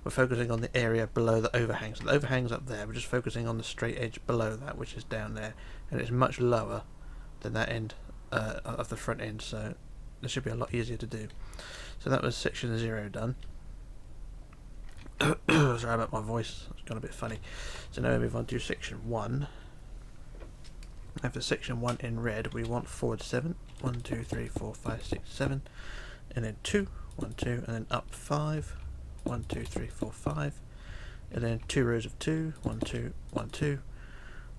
we're focusing on the area below the overhang. So the overhang's up there, we're just focusing on the straight edge below that, which is down there, and it's much lower than that end of the front end, so this should be a lot easier to do. So that was section 0 done. Sorry about my voice, it's gone a bit funny. So now we move on to section 1. And for section 1 in red, we want forward 7, 1, 2, 3, 4, 5, 6, 7, and then 2, 1, 2, and then up 5, 1, 2, 3, 4, 5, and then 2 rows of 2, 1, 2, 1, 2,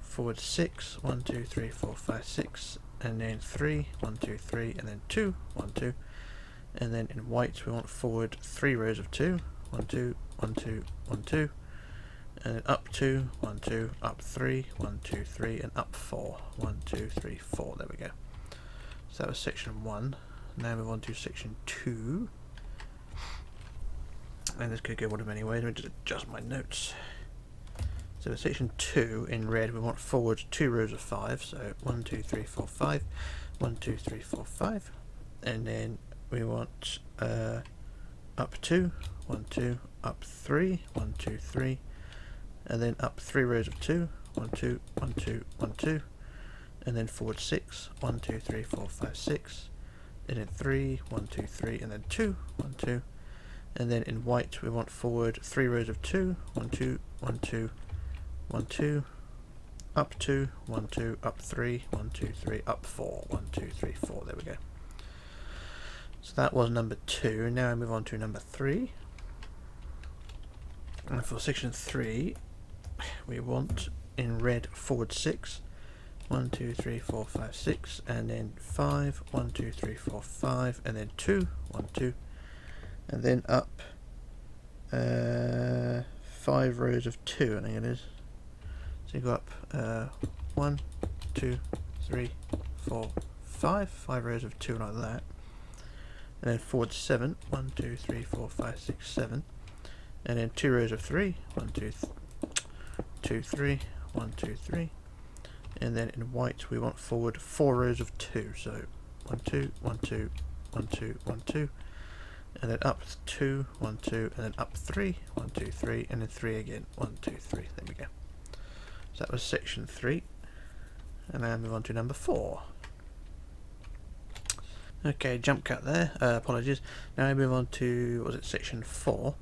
forward 6, 1, 2, 3, 4, 5, 6, and then 3, 1, 2, 3, and then 2, 1, 2, and then in white we want forward 3 rows of 2, 1, 2, 1, 2, 1, 2, and then up 2, 1, 2, up 3, 1, 2, 3, and up 4, 1, 2, 3, 4, there we go. So that was section 1. Now move on to section 2. And this could go one of many ways. Let me just adjust my notes. So for section 2 in red, we want forward 2 rows of 5. So 1, 2, 3, 4, 5. 1, 2, 3, 4, 5. And then we want up 2, 1, 2, up 3, 1, 2, 3. And then up 3 rows of 2, 1, 2, 1, 2, 1, 2. And then forward 6, 1, 2, 3, 4, 5, 6. And then 3, 1, 2, 3, and then 2, 1, 2. And then in white we want forward 3 rows of 2, 1, 2, 1, 2, 1, 2, up 2, 1, 2, up 3, 1, 2, 3, up 4, 1, 2, 3, 4, there we go. So that was number 2. Now I move on to number 3. And for section 3 we want in red forward 6, 1, 2, 3, 4, 5, 6, and then 5, 1, 2, 3, 4, 5, and then 2, 1, 2, and then up 5 rows of 2, I think it is. So you go up 1, 2, 3, 4, 5 rows of 2 like that, and then forward 7, 1, 2, 3, 4, 5, 6, 7, and then 2 rows of 3, 1, 2, 2, 3, 1, 2, 3, and then in white we want forward 4 rows of 2, so 1, 2, 1, 2, 1, 2, 1, 2, and then up 2, 1, 2, and then up 3, 1, 2, 3, and then 3 again, 1, 2, 3, there we go. So that was section 3, and now move on to number 4. Okay, jump cut there, apologies. Now we move on to, was it section 4?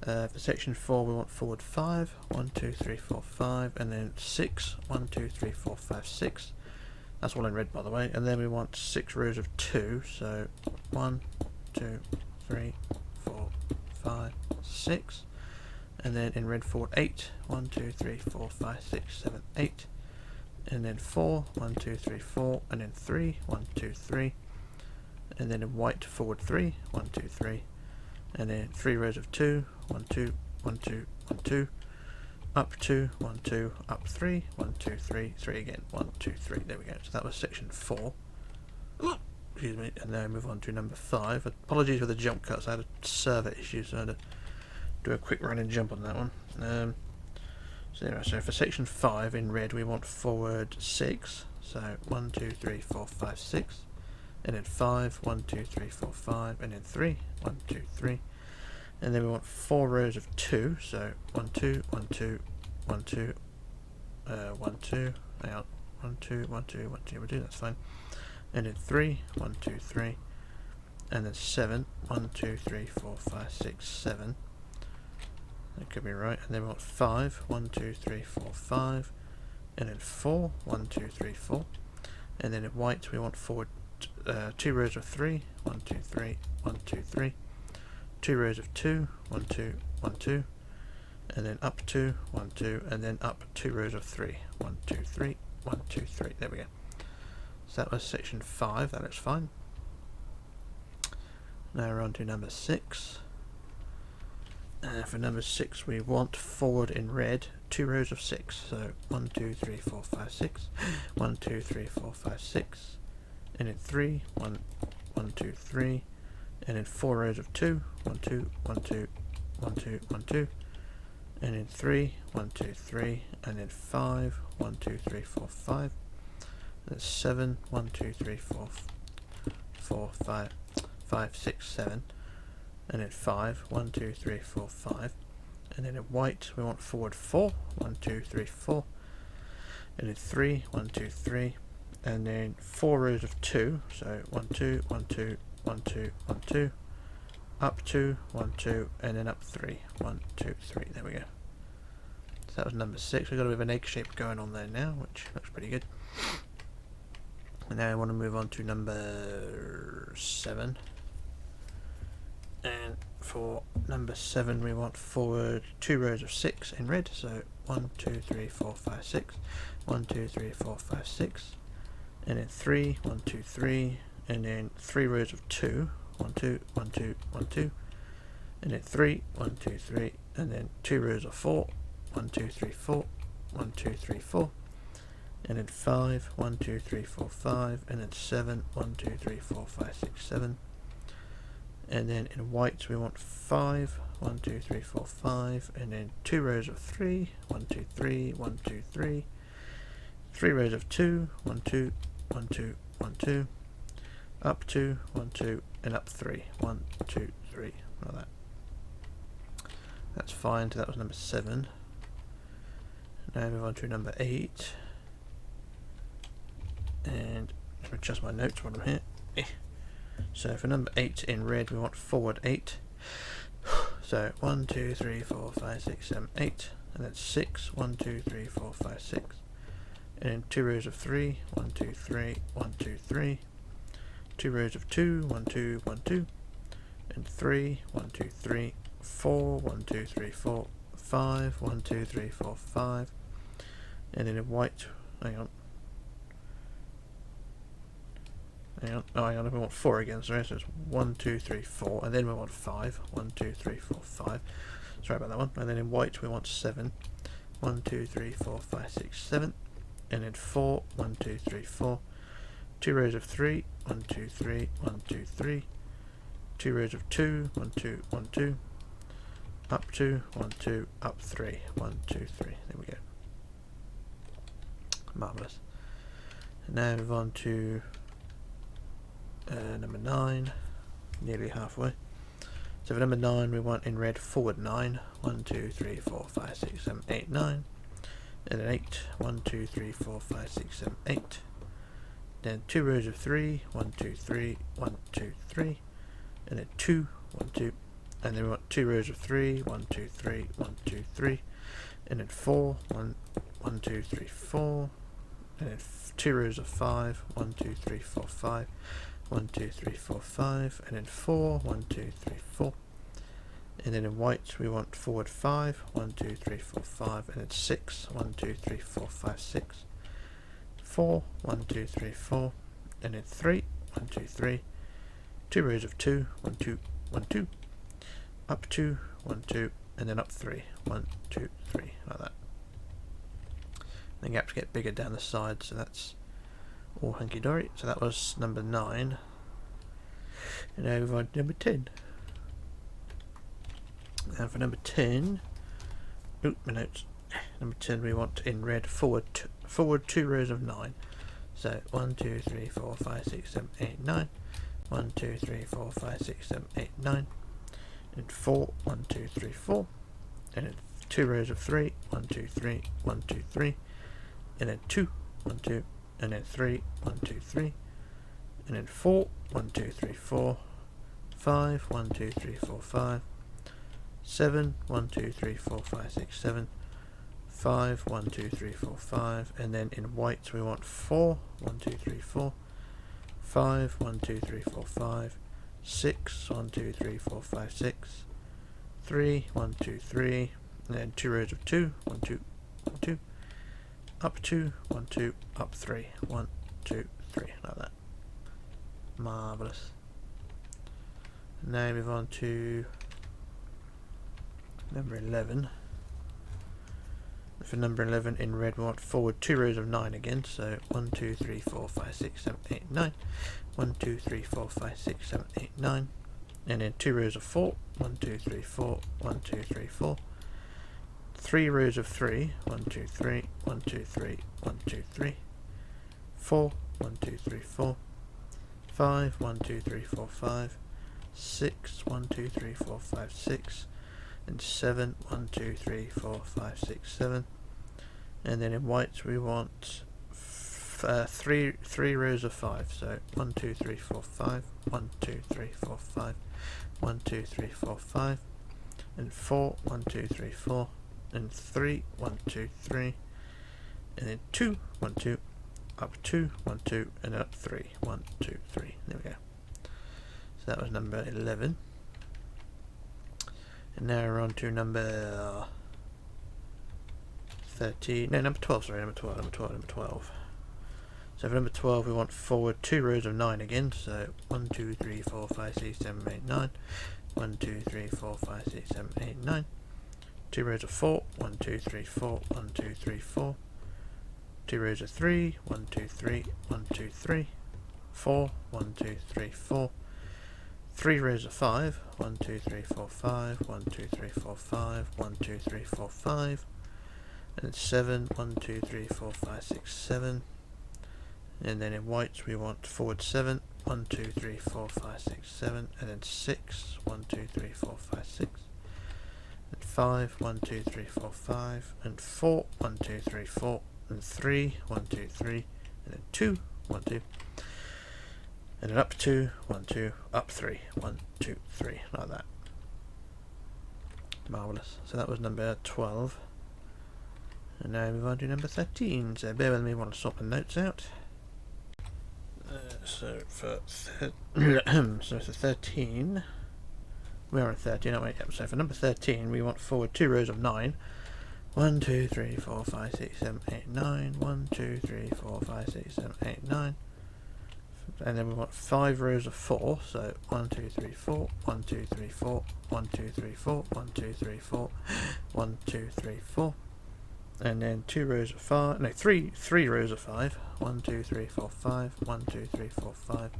For section 4 we want forward 5, 1, 2, 3, 4, 5, and then 6, 1, 2, 3, 4, 5, 6. That's all in red by the way, and then we want 6 rows of 2, so 1, 2, 3, 4, 5, 6, and then in red forward 8, 1, 2, 3, 4, 5, 6, 7, 8, and then 4, 1, 2, 3, 4, and then 3, 1, 2, 3, and then in white forward 3, 1, 2, 3, and then 3 rows of 2, 1, 2, 1, 2, 1, 2, up 2, 1, 2, up 3, 1, 2, 3, 3 again, 1, 2, 3, there we go. So that was section 4. Excuse me, and now I move on to number 5. Apologies for the jump cuts, I had a server issue, so I had to do a quick run and jump on that one. So for section 5 in red we want forward 6, so 1, 2, 3, 4, 5, 6, and then 5, 1, 2, 3, 4, 5, and then 3, 1, 2, 3, and then we want 4 rows of 2, so 1, 2, 1, 2, 1, 2, 1, 2, hang on, 1, 2, 1, 2, 1, 2, 1, 2, that's fine, and then 3, 1, 2, 3, and then 7, 1, 2, 3, 4, 5, 6, 7, that could be right, and then we want 5, 1, 2, 3, 4, 5, and then 4, 1, 2, 3, 4, and then in white we want forward 2 rows of 3, 1, 2, 3, 1, 2, 3, 2 rows of 2, 1, 2, 1, 2, and then up 2, 1, 2, and then up 2 rows of 3, 1, 2, 3, 1, 2, 3, there we go. So that was section 5, that looks fine. Now we're on to number 6. For number 6 we want forward in red 2 rows of 6. So 1, 2, 3, 4, 5, 6. 1, 2, 3, 4, 5, 6. And then 3, 1, 1, 2, 3. And then 4 rows of 2. 1, 2, 1, 2, 1, 2, 1, 2. And then 3, 1, 2, 3. And then 5, 1, 2, 3, 4, 5. That's 7, 1, 2, 3, 4, 4, 5, 5, 6, 7. And then 5, 1, 2, 3, 4, 5. And then in white we want forward 4, 1, 2, 3, 4. And then 3, 1, 2, 3. And then 4 rows of 2, so 1, 2, 1, 2, 1, 2, 1, 2. Up 2, 1, 2, and then up 3, 1, 2, 3. There we go. So that was number 6. We've got a bit of an egg shape going on there now, which looks pretty good. And now I want to move on to number 7. And for number 7 we want forward 2 rows of 6 in red, so 1, 2, 3, 4, 5, 6. 1, 2, 3, 4, 5, 6. And then 3, 1, 2, 3. And then 3 rows of 2. 1, 2, 1, 2, 1, 2. And then 3, 1, 2, 3. And then 2 rows of 4. 1, 2, 3, 4. 1, 2, 3, 4. And then 5, 1, 2, 3, 4, 5. And then 7, 1, 2, 3, 4, 5, 6, 7. And then in white we want 5, 1, 2, 3, 4, 5. And then 2 rows of 3. 1, 2, 3, 1, 2, 3. 3 rows of 2. 1, 2, 1, 2, 1, 2. Up 2, 1, 2, and up 3. 1, 2, 3, like that. That's fine. So that was number 7. Now move on to number 8. And adjust my notes while I'm here. So for number 8 in red we want forward 8. So 1, 2, 3, 4, 5, 6, 7, 8. And that's 6. 1, 2, 3, 4, 5, 6. And then 2 rows of 3. 1, 2, 3, 1, 2, 3. 2 rows of 2, 1, 2, 1, 2, and 3, 1, 2, 3, 4, 1, 2, 3, 4, 5, 1, 2, 3, 4, 5, and then in white, hang on, we want 4 again, sorry, so it's 1, 2, 3, 4, and then we want 5, 1, 2, 3, 4, 5, sorry about that one, and then in white we want 7, 1, 2, 3, 4, 5, 6, 7, and then 4, 1, 2, 3, 4, 2 rows of 3, 1, 2, 3, 1, 2, 3, 2 rows of 2, 1, 2, 1, 2, up 2, 1, 2, up 3, 1, 2, 3, there we go. Marvellous. And now move on to number 9, nearly halfway. So for number 9 we want in red forward 9, 1, 2, 3, 4, 5, 6, 7, 8, 9, and then 8, 1, 2, 3, 4, 5, 6, 7, 8. Then 2 rows of 3, 1, 2, 3, 1, 2, 3, and then 2, 1, 2, and then we want 2 rows of 3, 1, 2, 3, 1, 2, 3, and then 4, 1, 1, 2, 3, 4, and then 2 rows of 5, 1, 2, 3, 4, 5, 1, 2, 3, 4, 5, and then 4, 1, 2, 3, 4, and then in white we want forward 5, 1, 2, 3, 4, 5, and then 6, 1, 2, 3, 4, 5, 6, 4, 1, 2, 3, 4, and then 3, 1, 2, 3, 2 rows of 2, 1, 2, 1, 2, up 2, 1, 2, and then up 3, 1, 2, 3, like that. The gaps get bigger down the side, so that's all hunky-dory. So that was number 9. And now move on to number 10. And for number 10, my notes. Number 10 we want in red forward 2 rows of 9. So 1, 2, 3, 4, 5, 6, 7, 8, 9. 1, 2, 3, 4, 5, 6, 7, 8, 9. And 4, 1, 2, 3, 4. And then 2 rows of 3, 1, 2, 3, 1, 2, 3. And then 2, 1, 2, and then 3, 1, 2, 3. And then 4, 1, 2, 3, 4. 5, 1, 2, 3, 4, 5. 7, 1, 2, 3, 4, 5, 6, 7. 5, 1, 2, 3, 4, 5, and then in white we want 4, 1, 2, 3, 4, 5, 1, 2, 3, 4, 5, 6, 1, 2, 3, 4, 5, 6, 3, 1, 2, 3, and then 2 rows of 2, 1, 2, 1, 2, up 2, 1, 2, up 3, 1, 2, 3, like that. Marvellous. Now move on to number 11. For number 11 in red, we want forward 2 rows of 9 again, so 1, 2, 3, 4, 5, 6, 7, 8, 9. 1, 2, 3, 4, 5, 6, 7, 8, 9. And then 2 rows of 4, 1, 2, 3, 4, 1, 2, 3, 4. 3 rows of 3, 1, 2, 3, 1, 2, 3, 1, 2, 3. 4, 1, 2, 3, 4. 5, 1, 2, 3, 4, 5. 6, 1, 2, 3, 4, 5, 6. And 7, 1, 2, 3, 4, 5, 6, 7. And then in white we want 3 rows of 5, so 1, 2, 3, 4, 5, 1, 2, 3, 4, 5, 1, 2, 3, 4, 5, and 4, 1, 2, 3, 4, and 3, 1, 2, 3, and then 2, 1, 2, up 2, 1, 2, and then up 3, 1, 2, 3. There we go. So that was number 11. And now we're on to number 13, no, number 12, sorry, number 12. So for number 12 we want forward 2 rows of 9 again, so 1, 2, 3, 4, 5, 6, 7, 8, 9. 1, 2, 3, 4, 5, 6, 7, 8, 9. 2 rows of 4, 1, 2, 3, 4, 1, 2, 3, 4. 2 rows of 3, 1, 2, 3, 1, 2, 3. 4, 1, 2, 3, 4. 3 rows of 5, 1, 2, 3, 4, 5, 1, 2, 3, 4, 5, 1, 2, 3, 4, 5, and then 7, 1, 2, 3, 4, 5, 6, 7, and then in white we want forward 7, 1, 2, 3, 4, 5, 6, 7, and then 6, 1, 2, 3, 4, 5, 6, and 5, 1, 2, 3, 4, 5, and 4, 1, 2, 3, 4, and 3, 1, 2, 3, and then 2, 1, 2, and then up 2, 1, 2, up 3, 1, 2, 3, like that. Marvellous. So that was number 12. And now we move on to number 13. So bear with me while I sort the notes out. So for 13, we're on 13, aren't we? Yep. So for number 13, we want forward 2 rows of 9. 1, 2, 3, 4, 5, 6, 7, 8, 9. 1, 2, 3, 4, 5, 6, 7, 8, 9. And then we want 5 rows of 4, so 1, 2, 3, 4, 1, 2, 3, 4, 1, 2, 3, 4, 1, 2, 3, 4, 1, 2, 3, 4, and then 2 rows of 5, no, 3 rows of 5, 1, 2, 3, 4, 5, 1, 2, 3, 4, 5,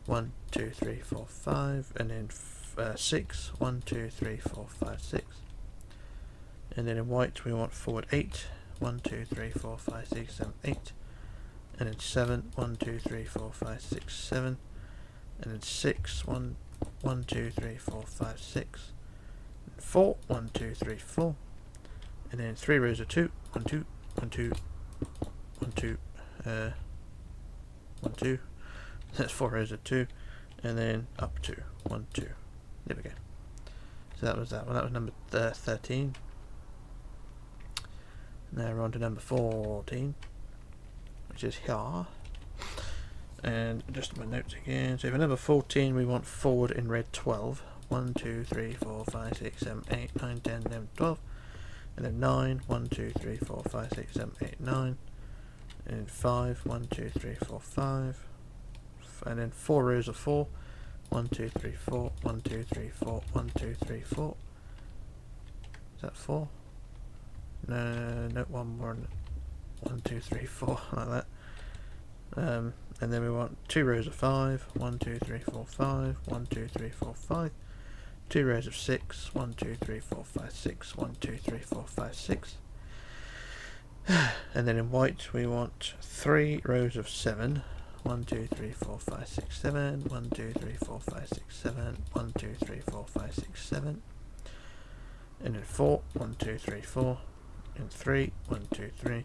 1, 2, 3, 4, 5, and then 6, 1, 2, 3, 4, 5, 6, and then in white we want forward 8, 1, 2, 3, 4, 5, 6, 7, 8, and then 7, 1, 2, 3, 4, 5, 6, 7, and then 6, 1, 2, 3, 4, 5, 6, and 4, 1, 2, 3, 4, and then 3 rows of 2, 1, 2, 1, 2, 1, 2, 1, 2, that's 4 rows of 2, and then up 2, 1, 2, there we go. So that was that one, that was number 13. Now we're on to number 14. Which is here, and just my notes again. So for number 14 we want forward in red 12, 1, 2, 3, 4, 5, 6, 7, 8, 9, 10, 11, 12, and then 9, 1, 2, 3, 4, 5, 6, 7, 8, 9, and then 5, 1, 2, 3, 4, 5, and then 4 rows of 4, 1, 2, 3, 4, 1, 2, 3, 4, 1, 2, 3, 4, is that 4? No, one more. 1, 2, 3, 4, like that. And then we want 2 rows of 5, 1, 2, 3, 4, 5, 1, 2, 3, 4, 5, 2 rows of 6, 1, 2, 3, 4, 5, 6, 1, 2, 3, 4, 5, 6. And then in white we want 3 rows of 7, 1, 2, 3, 4, 5, 6, 7, 1, 2, 3, 4, 5, 6, 7, 1, 2, 3, 4, 5, 6, 7, and then 4, 1, 2, 3, 4, and 3, 1, 2, 3,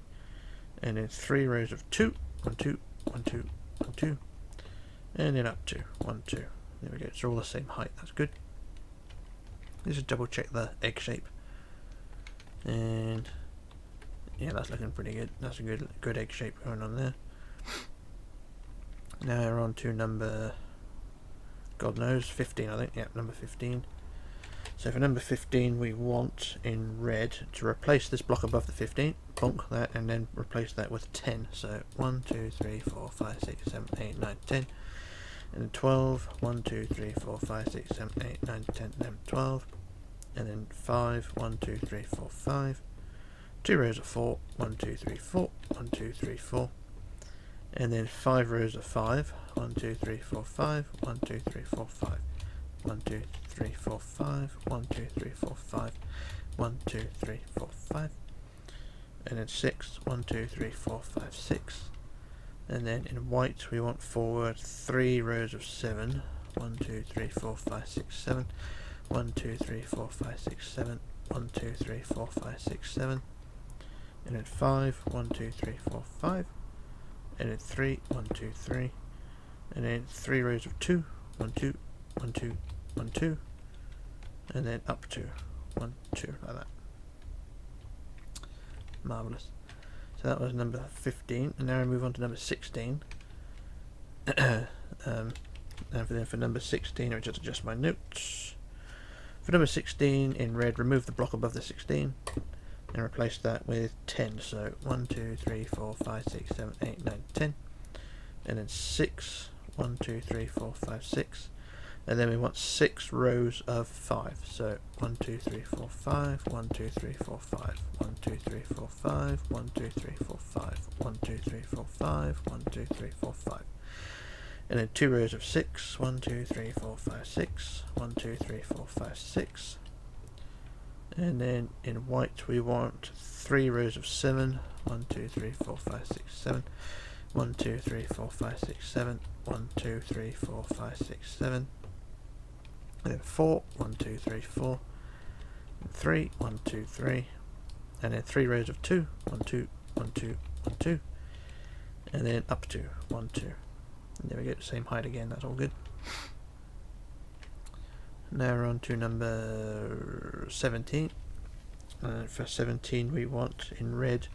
and then 3 rows of 2, 1, 2, 1, 2, 1, 2, and then up 2, 1, 2. There we go, it's all the same height, that's good. Let's just double check the egg shape. And yeah, that's looking pretty good. That's a good egg shape going on there. Now we're on to number, God knows, 15 I think, yeah, number 15. So for number 15 we want in red to replace this block above the 15, bonk that, and then replace that with 10. So 1, 2, 3, 4, 5, 6, 7, 8, 9, 10. And then 12, 1, 2, 3, 4, 5, 6, 7, 8, 9, 10, and then 12. And then 5, 1, 2, 3, 4, 5. 2 rows of 4, 1, 2, 3, 4, 1, 2, 3, 4. And then 5 rows of 5, 1, 2, 3, 4, 5, 1, 2, 3, 4, 5. 1, 2, 3, 4, 5, 1, 2, 3, 4, 5, 1, 2, 3, 4, 5. And then 6, 1, 2, 3, 4, 5, 6. And then in white we want forward 3 rows of 7, 1, 2, 3, 4, 5, 6, 7. 1, 2, 3, 4, 5, 6, 7. 1, 2, 3, 4, 5, 6, 7. And then 5, 1, 2, 3, 4, 5. And then 3, 1, 2, 3. And then 3 rows of 2, 1, 2, 1, 2, 1, 2. And then up to 1, 2, like that. Marvellous. So that was number 15, and now we move on to number 16. And for number 16, I'll just adjust my notes. For number 16, in red, remove the block above the 16 and replace that with 10. So 1, 2, 3, 4, 5, 6, 7, 8, 9, 10. And then 6, 1, 2, 3, 4, 5, 6. And then we want 6 rows of 5. So 1, 2, 3, 4, 5, 1, 2, 3, 4, 5, 1, 2, 3, 4, 5, 1, 2, 3, 4, 5, 1, 2, 3, 4, 5, 1, 2, 3, 4, 5. And then 2 rows of 6, 1, 2, 3, 4, 5, 6, 1, 2, 3, 4, 5, 6. And then in white we want 3 rows of 7, 1, 2, 3, 4, 5, 6, 7. 1, 2, 3, 4, 5, 6, 7. 1, 2, 3, 4, 5, 6, 7. And then 4, 1, 2, 3, 4. And 3, 1, 2, 3. And then 3 rows of 2, 1, 2, 1, 2, 1, 2. And then up to 1, 2. And there we go, same height again, that's all good. Now we're on to number 17. For 17 we want in red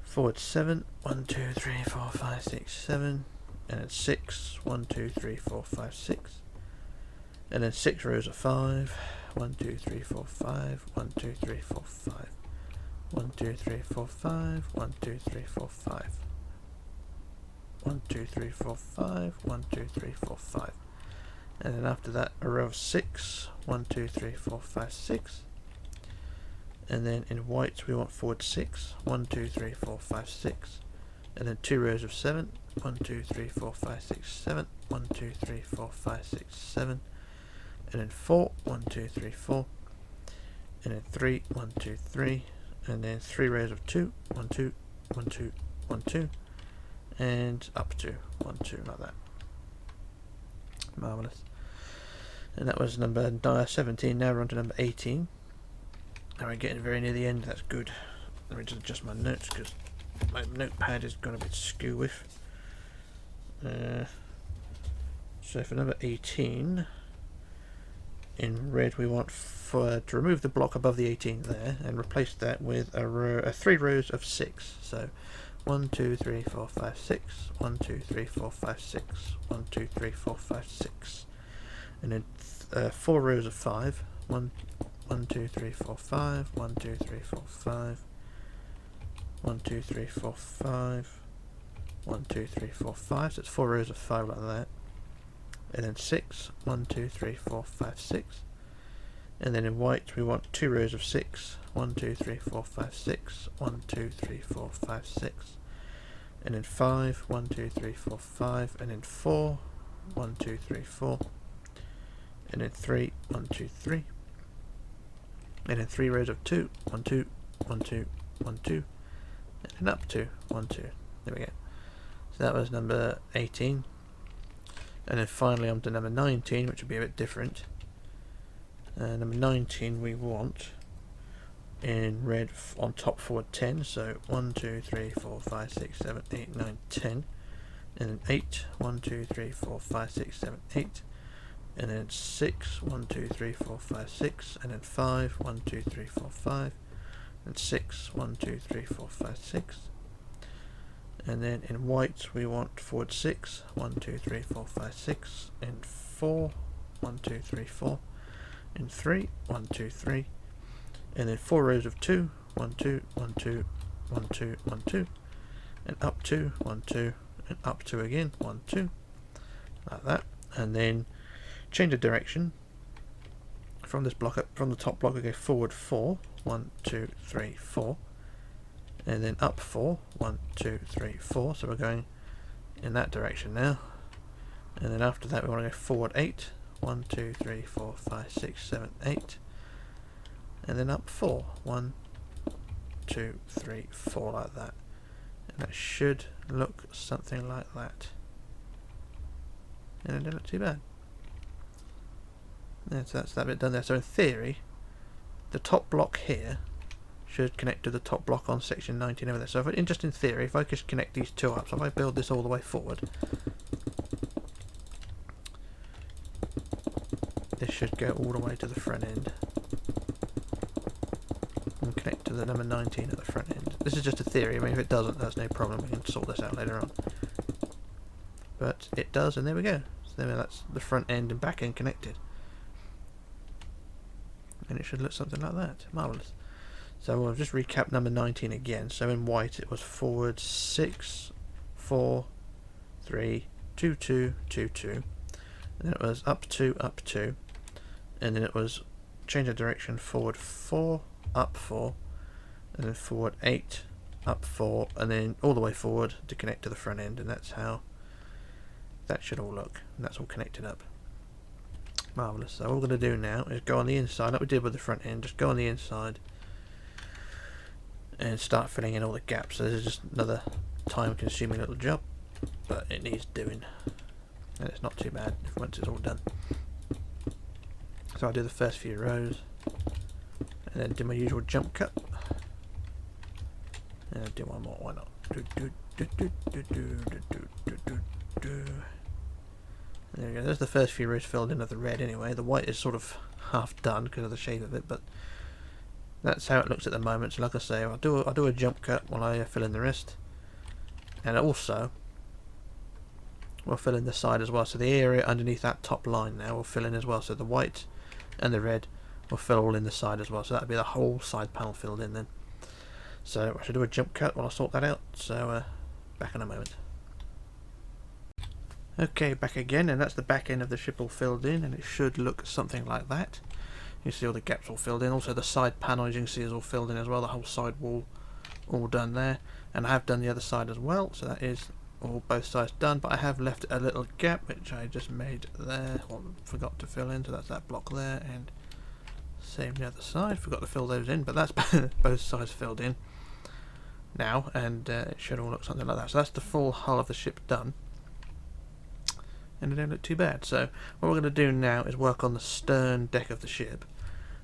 forward 7, 1, 2, 3, 4, 5, 6, 7. And then 6, 1, 2, 3, 4, 5, 6. And then 6 rows of 5, 1, 2, 3, 4, 5, 1, 2, 3, 4, 5. 1, 2, 3, 4, 5, 1, 2, 3, 4, 5. 1, 2, 3, 4, 5, 1, 2, 3, 4, 5. And then after that a row of 6, 1, 2, 3, 4, 5, 6. And then in white we want forward 6, 1, 2, 3, 4, 5, 6. And then 2 rows of 7, 1, 2, 3, 4, 5, 6, 7. 1, 2, 3, 4, 5, 6, 7. And then 4, 1, 2, 3, 4. And then 3, 1, 2, 3. And then 3 rows of 2, 1, 2, 1, 2, 1, 2. And up to 1, 2, like that. Marvellous. And that was number 17. Now we're on to number 18. Now we're getting very near the end, that's good. Let me just adjust my notes because my notepad has gone a bit skew with. So for number 18, in red we want to remove the block above the 18 there and replace that with a 3 rows of 6. So 1, 2, 3, 4, 5, 6. 1, 2, 3, 4, 5, 6. 1, 2, 3, 4, 5, 6. And then 4 rows of 5. 1, 2, 3, 4, 5. 1, 2, 3, 4, 5. 1, 2, 3, 4, 5. 1, 2, 3, 4, 5. So it's 4 rows of 5 like that. And then 6. 1, 2, 3, 4, 5, 6. And then in white we want 2 rows of 6. 1, 2, 3, 4, 5, 6. 1, 2, 3, 4, 5, 6. And then 5. 1, 2, 3, 4, 5. And then 4. 1, 2, 3, 4. And then 3. 1, 2, 3. And then 3 rows of 2. 1, 2, 1, 2, 1, 2. And then up to 1, 2. There we go. So that was number 18. And then finally on to number 19, which will be a bit different. Number 19 we want in red on top forward 10. So 1, 2, 3, 4, 5, 6, 7, 8, 9, 10. And then 8. 1, 2, 3, 4, 5, 6, 7, 8. And then 6. 1, 2, 3, 4, 5, 6. And then 5. 1, 2, 3, 4, 5. And 6. 1, 2, 3, 4, 5, 6. And then in white we want forward 6. 1, 2, 3, 4, 5, 6. And 4. 1, 2, 3, 4. in 3, 1, 2, 3, and then 4 rows of 2, 1, 2, 1, 2, 1, 2, 1, 2, and up 2, 1, 2, and up 2 again, 1, 2, like that, and then change the direction from this block up, from the top block. I go forward 4, 1, 2, 3, 4, and then up 4, 1, 2, 3, 4. So we're going in that direction now, and then after that we want to go forward 8, 1, 2, 3, 4, 5, 6, 7, 8, and then up 4, 1, 2, 3, 4, like that, and that should look something like that, and it doesn't look too bad. Yeah, so that's that bit done there. So in theory, the top block here should connect to the top block on section 19 over there. So if just in theory, if I just connect these two up, so if I build this all the way forward, this should go all the way to the front end and connect to the number 19 at the front end. This is just a theory. I mean, if it doesn't, that's no problem. We can sort this out later on. But it does, and there we go. So there, that's the front end and back end connected. And it should look something like that. Marvellous. So we'll just recap number 19 again. So in white it was forward 6, 4, 3, 2, 2, 2, 2. And then it was up 2, up 2. And then it was change of direction, forward 4, up 4. And then forward 8, up 4. And then all the way forward to connect to the front end. And that's how that should all look. And that's all connected up. Marvellous. So all we're going to do now is go on the inside, like we did with the front end, just go on the inside and start filling in all the gaps. So this is just another time consuming little job, but it needs doing, and it's not too bad once it's all done. So I'll do the first few rows and then do my usual jump cut, and I'll do one more, why not? There we go, there's the first few rows filled in of the red anyway. The white is sort of half done because of the shape of it, but that's how it looks at the moment. So like I say, I'll do a jump cut while I fill in the rest, and also we'll fill in the side as well. So the area underneath that top line now will fill in as well. So the white and the red will fill all in the side as well. So that'll be the whole side panel filled in then. So I should do a jump cut while I sort that out. So back in a moment. Okay, back again, and that's the back end of the ship all filled in, and it should look something like that. You see all the gaps all filled in. Also the side panel, as you can see, is all filled in as well. The whole side wall all done there, and I have done the other side as well. So that is all both sides done, but I have left a little gap which I just made there, or forgot to fill in. So that's that block there, and same the other side. Forgot to fill those in, but that's both sides filled in now, and it should all look something like that. So that's the full hull of the ship done. And it don't look too bad. So what we're going to do now is work on the stern deck of the ship.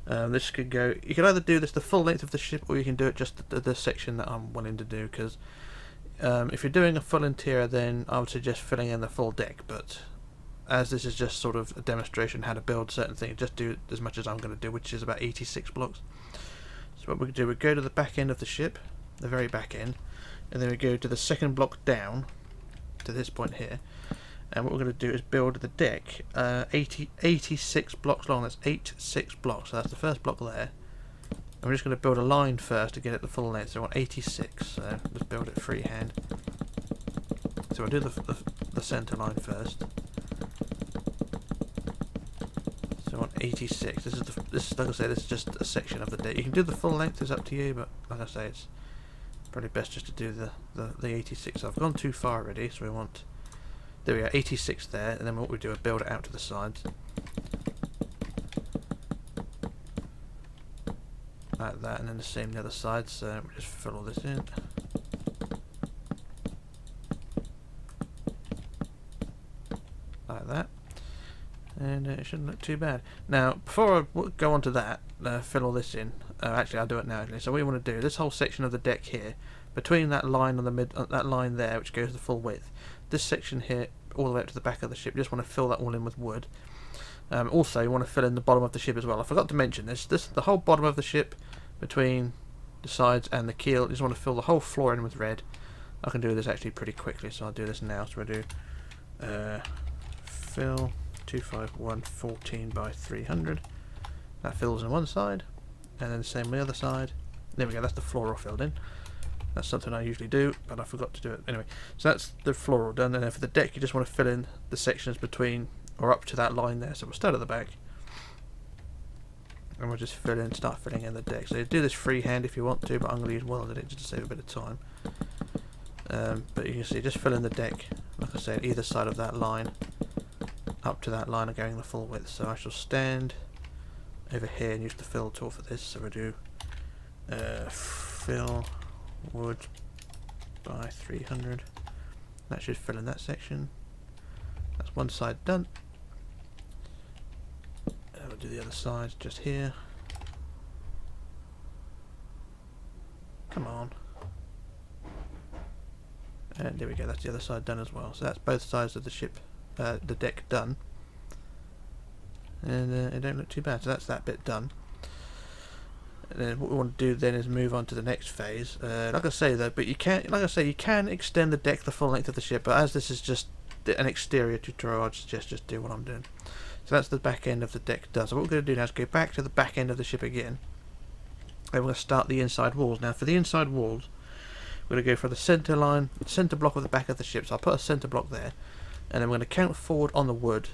This could go, you can either do this the full length of the ship, or you can do it just the section that I'm willing to do, because if you're doing a full interior, then I would suggest filling in the full deck, but as this is just sort of a demonstration how to build certain things, just do as much as I'm going to do, which is about 86 blocks. So what we do, we go to the back end of the ship, the very back end, and then we go to the second block down to this point here. And what we're going to do is build the deck 86 blocks long. That's 86 blocks. So that's the first block there. And we're just going to build a line first to get it the full length. So I want 86. So let's build it freehand. So I'll do the centre line first. So I want 86. This is like I say, this is just a section of the deck. You can do the full length. It's up to you, but like I say, it's probably best just to do the 86. So I've gone too far already. So we want. There we are, 86 there, and then what we do is build it out to the sides. Like that, and then the same the other side, so we just fill all this in. Like that. And it shouldn't look too bad. Now, before I go on to that, fill all this in. Actually, I'll do it now. Actually. So what you want to do, this whole section of the deck here, between that line on the that line there, which goes the full width, this section here, all the way up to the back of the ship, you just want to fill that all in with wood. Also, you want to fill in the bottom of the ship as well. I forgot to mention this. The whole bottom of the ship, between the sides and the keel, you just want to fill the whole floor in with red. I can do this actually pretty quickly, so I'll do this now. So I do fill 251 14 by 300, That fills in one side, and then the same on the other side. There we go, that's the floor all filled in. That's something I usually do, but I forgot to do it. Anyway, so that's the floor all done, and then for the deck you just want to fill in the sections between, or up to that line there. So we'll start at the back, and we'll just start filling in the deck. So you do this freehand if you want to, but I'm going to use welded it just to save a bit of time. But you can see, just fill in the deck, like I said, either side of that line, up to that line, and going the full width. So I shall stand over here and use the fill tool for this. So we'll do fill wood by 300. That should fill in that section. That's one side done. We'll do the other side just here. Come on. And there we go, that's the other side done as well. So that's both sides of the ship, the deck done. And it don't look too bad, so that's that bit done. And then what we want to do then is move on to the next phase. Like I say though, but you can extend the deck the full length of the ship, but as this is just an exterior tutorial, I'd suggest just do what I'm doing. So that's the back end of the deck done. So what we're going to do now is go back to the back end of the ship again. And we're going to start the inside walls. Now for the inside walls, we're going to go for the centre line, centre block of the back of the ship. So I'll put a centre block there, and then we're going to count forward on the wood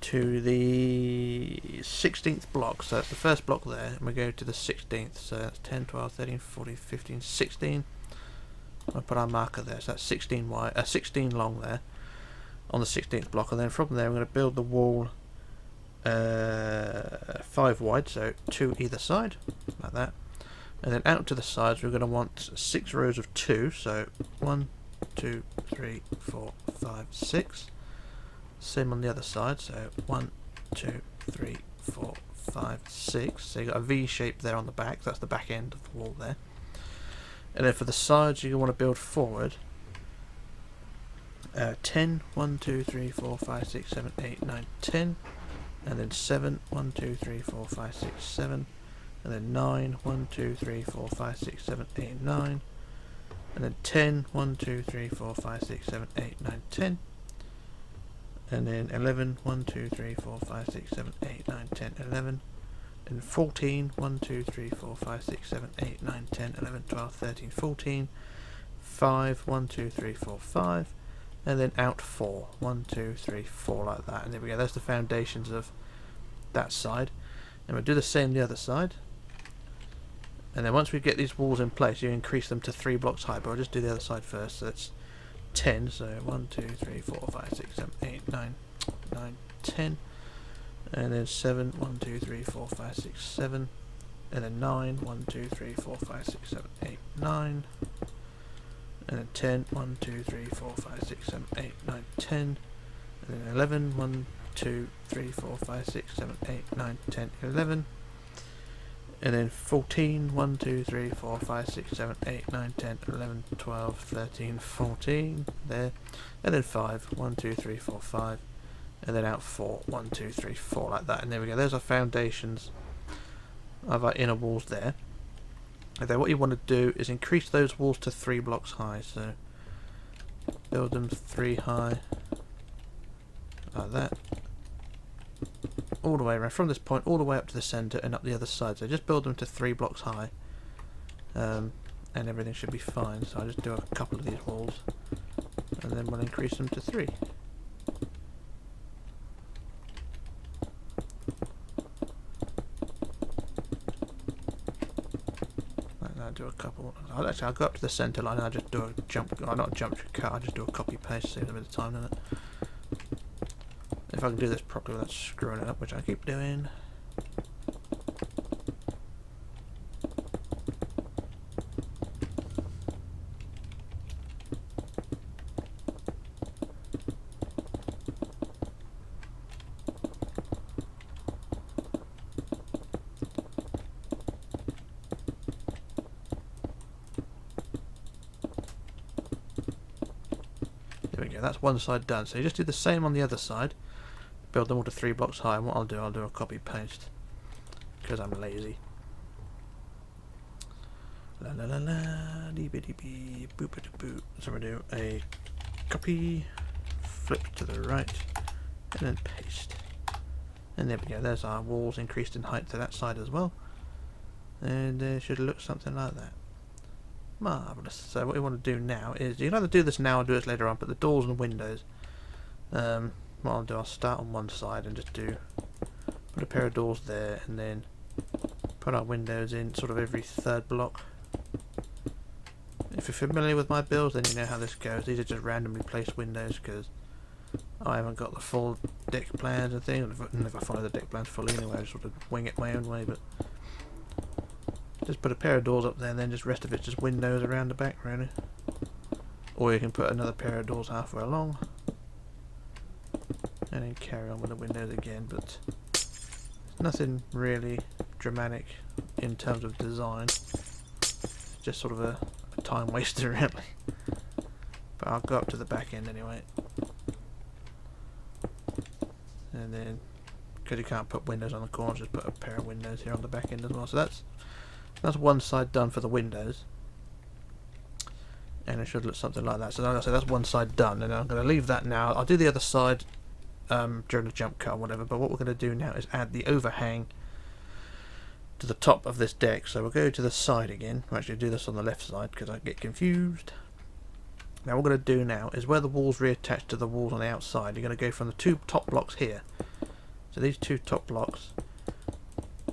to the 16th block. So that's the first block there, and we go to the 16th. So that's 10, 12, 13, 14, 15, 16. We'll put our marker there. So that's 16 wide, 16 long there on the 16th block, and then from there we're going to build the wall 5 wide, so 2 either side, like that. And then out to the sides we're going to want 6 rows of 2, so 1, 2, 3, 4, 5, 6. Same on the other side, so 1, 2, 3, 4, 5, 6. So you've got a V shape there on the back, that's the back end of the wall there. And then for the sides you want to build forward 10, 1, 2, 3, 4, 5, 6, 7, 8, 9, 10. And then 7, 1, 2, 3, 4, 5, 6, 7. And then 9, 1, 2, 3, 4, 5, 6, 7, 8, 9. And then 10, 1, 2, 3, 4, 5, 6, 7, 8, 9, 10. And then 11, 1, 2, 3, 4, 5, 6, 7, 8, 9, 10, 11. And 14, 1, 2, 3, 4, 5, 6, 7, 8, 9, 10, 11, 12, 13, 14. 5, 1, 2, 3, 4, 5. And then out 4, 1, 2, 3, 4, like that. And there we go, that's the foundations of that side. And we'll do the same the other side. And then once we get these walls in place, you increase them to 3 blocks high. But I'll just do the other side first. So that's 10. So 1, 2, 3, 4, 5, 6, 7, 8, 9, 10. And then 7, 1, 2, 3, 4, 5, 6, 7. And then 9, 1, 2, 3, 4, 5, 6, 7, 8, 9. And then 10, 1, 2, 3, 4, 5, 6, 7, 8, 9, 10. And then 11, 1, 2, 3, 4, 5, 6, 7, 8, 9, 10, 11. And then 14, 1, 2, 3, 4, 5, 6, 7, 8, 9, 10, 11, 12, 13, 14. There. And then 5, 1, 2, 3, 4, 5. And then out 4, 1, 2, 3, 4, like that. And there we go. There's our foundations of our inner walls there. And then what you want to do is increase those walls to 3 blocks high. So build them 3 high, like that, all the way around, from this point all the way up to the centre and up the other side. So just build them to 3 blocks high, and everything should be fine. So I'll just do a couple of these walls, and then we'll increase them to 3. Do a couple. I'll go up to the centre line and I'll just do a jump, not a jump cut, I'll just do a copy paste, save a bit of time, doesn't it? If I can do this properly without screwing it up, which I keep doing. That's one side done. So you just do the same on the other side. Build them all to 3 blocks high. And what I'll do a copy paste because I'm lazy. La la la la, dee bee dee bee, boop bee boop. So we do a copy, flip to the right, and then paste. And there we go, there's our walls increased in height to that side as well. And it should look something like that. Marvellous. So what we want to do now is, you can either do this now or do this later on, but the doors and windows, what I'll do, I'll start on one side and just put a pair of doors there, and then put our windows in sort of every third block. If you're familiar with my builds, then you know how this goes. These are just randomly placed windows because I haven't got the full deck plans and things. I never follow the deck plans fully anyway, I just sort of wing it my own way, but just put a pair of doors up there and then just the rest of it's just windows around the back really. Or you can put another pair of doors halfway along and then carry on with the windows again, but nothing really dramatic in terms of design. It's just sort of a time waster really. But I'll go up to the back end anyway. And then, because you can't put windows on the corners, just put a pair of windows here on the back end as well. So that's one side done for the windows. And it should look something like that. So like I said, that's one side done, and I'm going to leave that now. I'll do the other side during the jump cut or whatever, but what we're going to do now is add the overhang to the top of this deck. So we'll go to the side again. We'll actually do this on the left side because I get confused. Now what we're going to do now is where the walls reattach to the walls on the outside, you're going to go from the two top blocks here. So these two top blocks,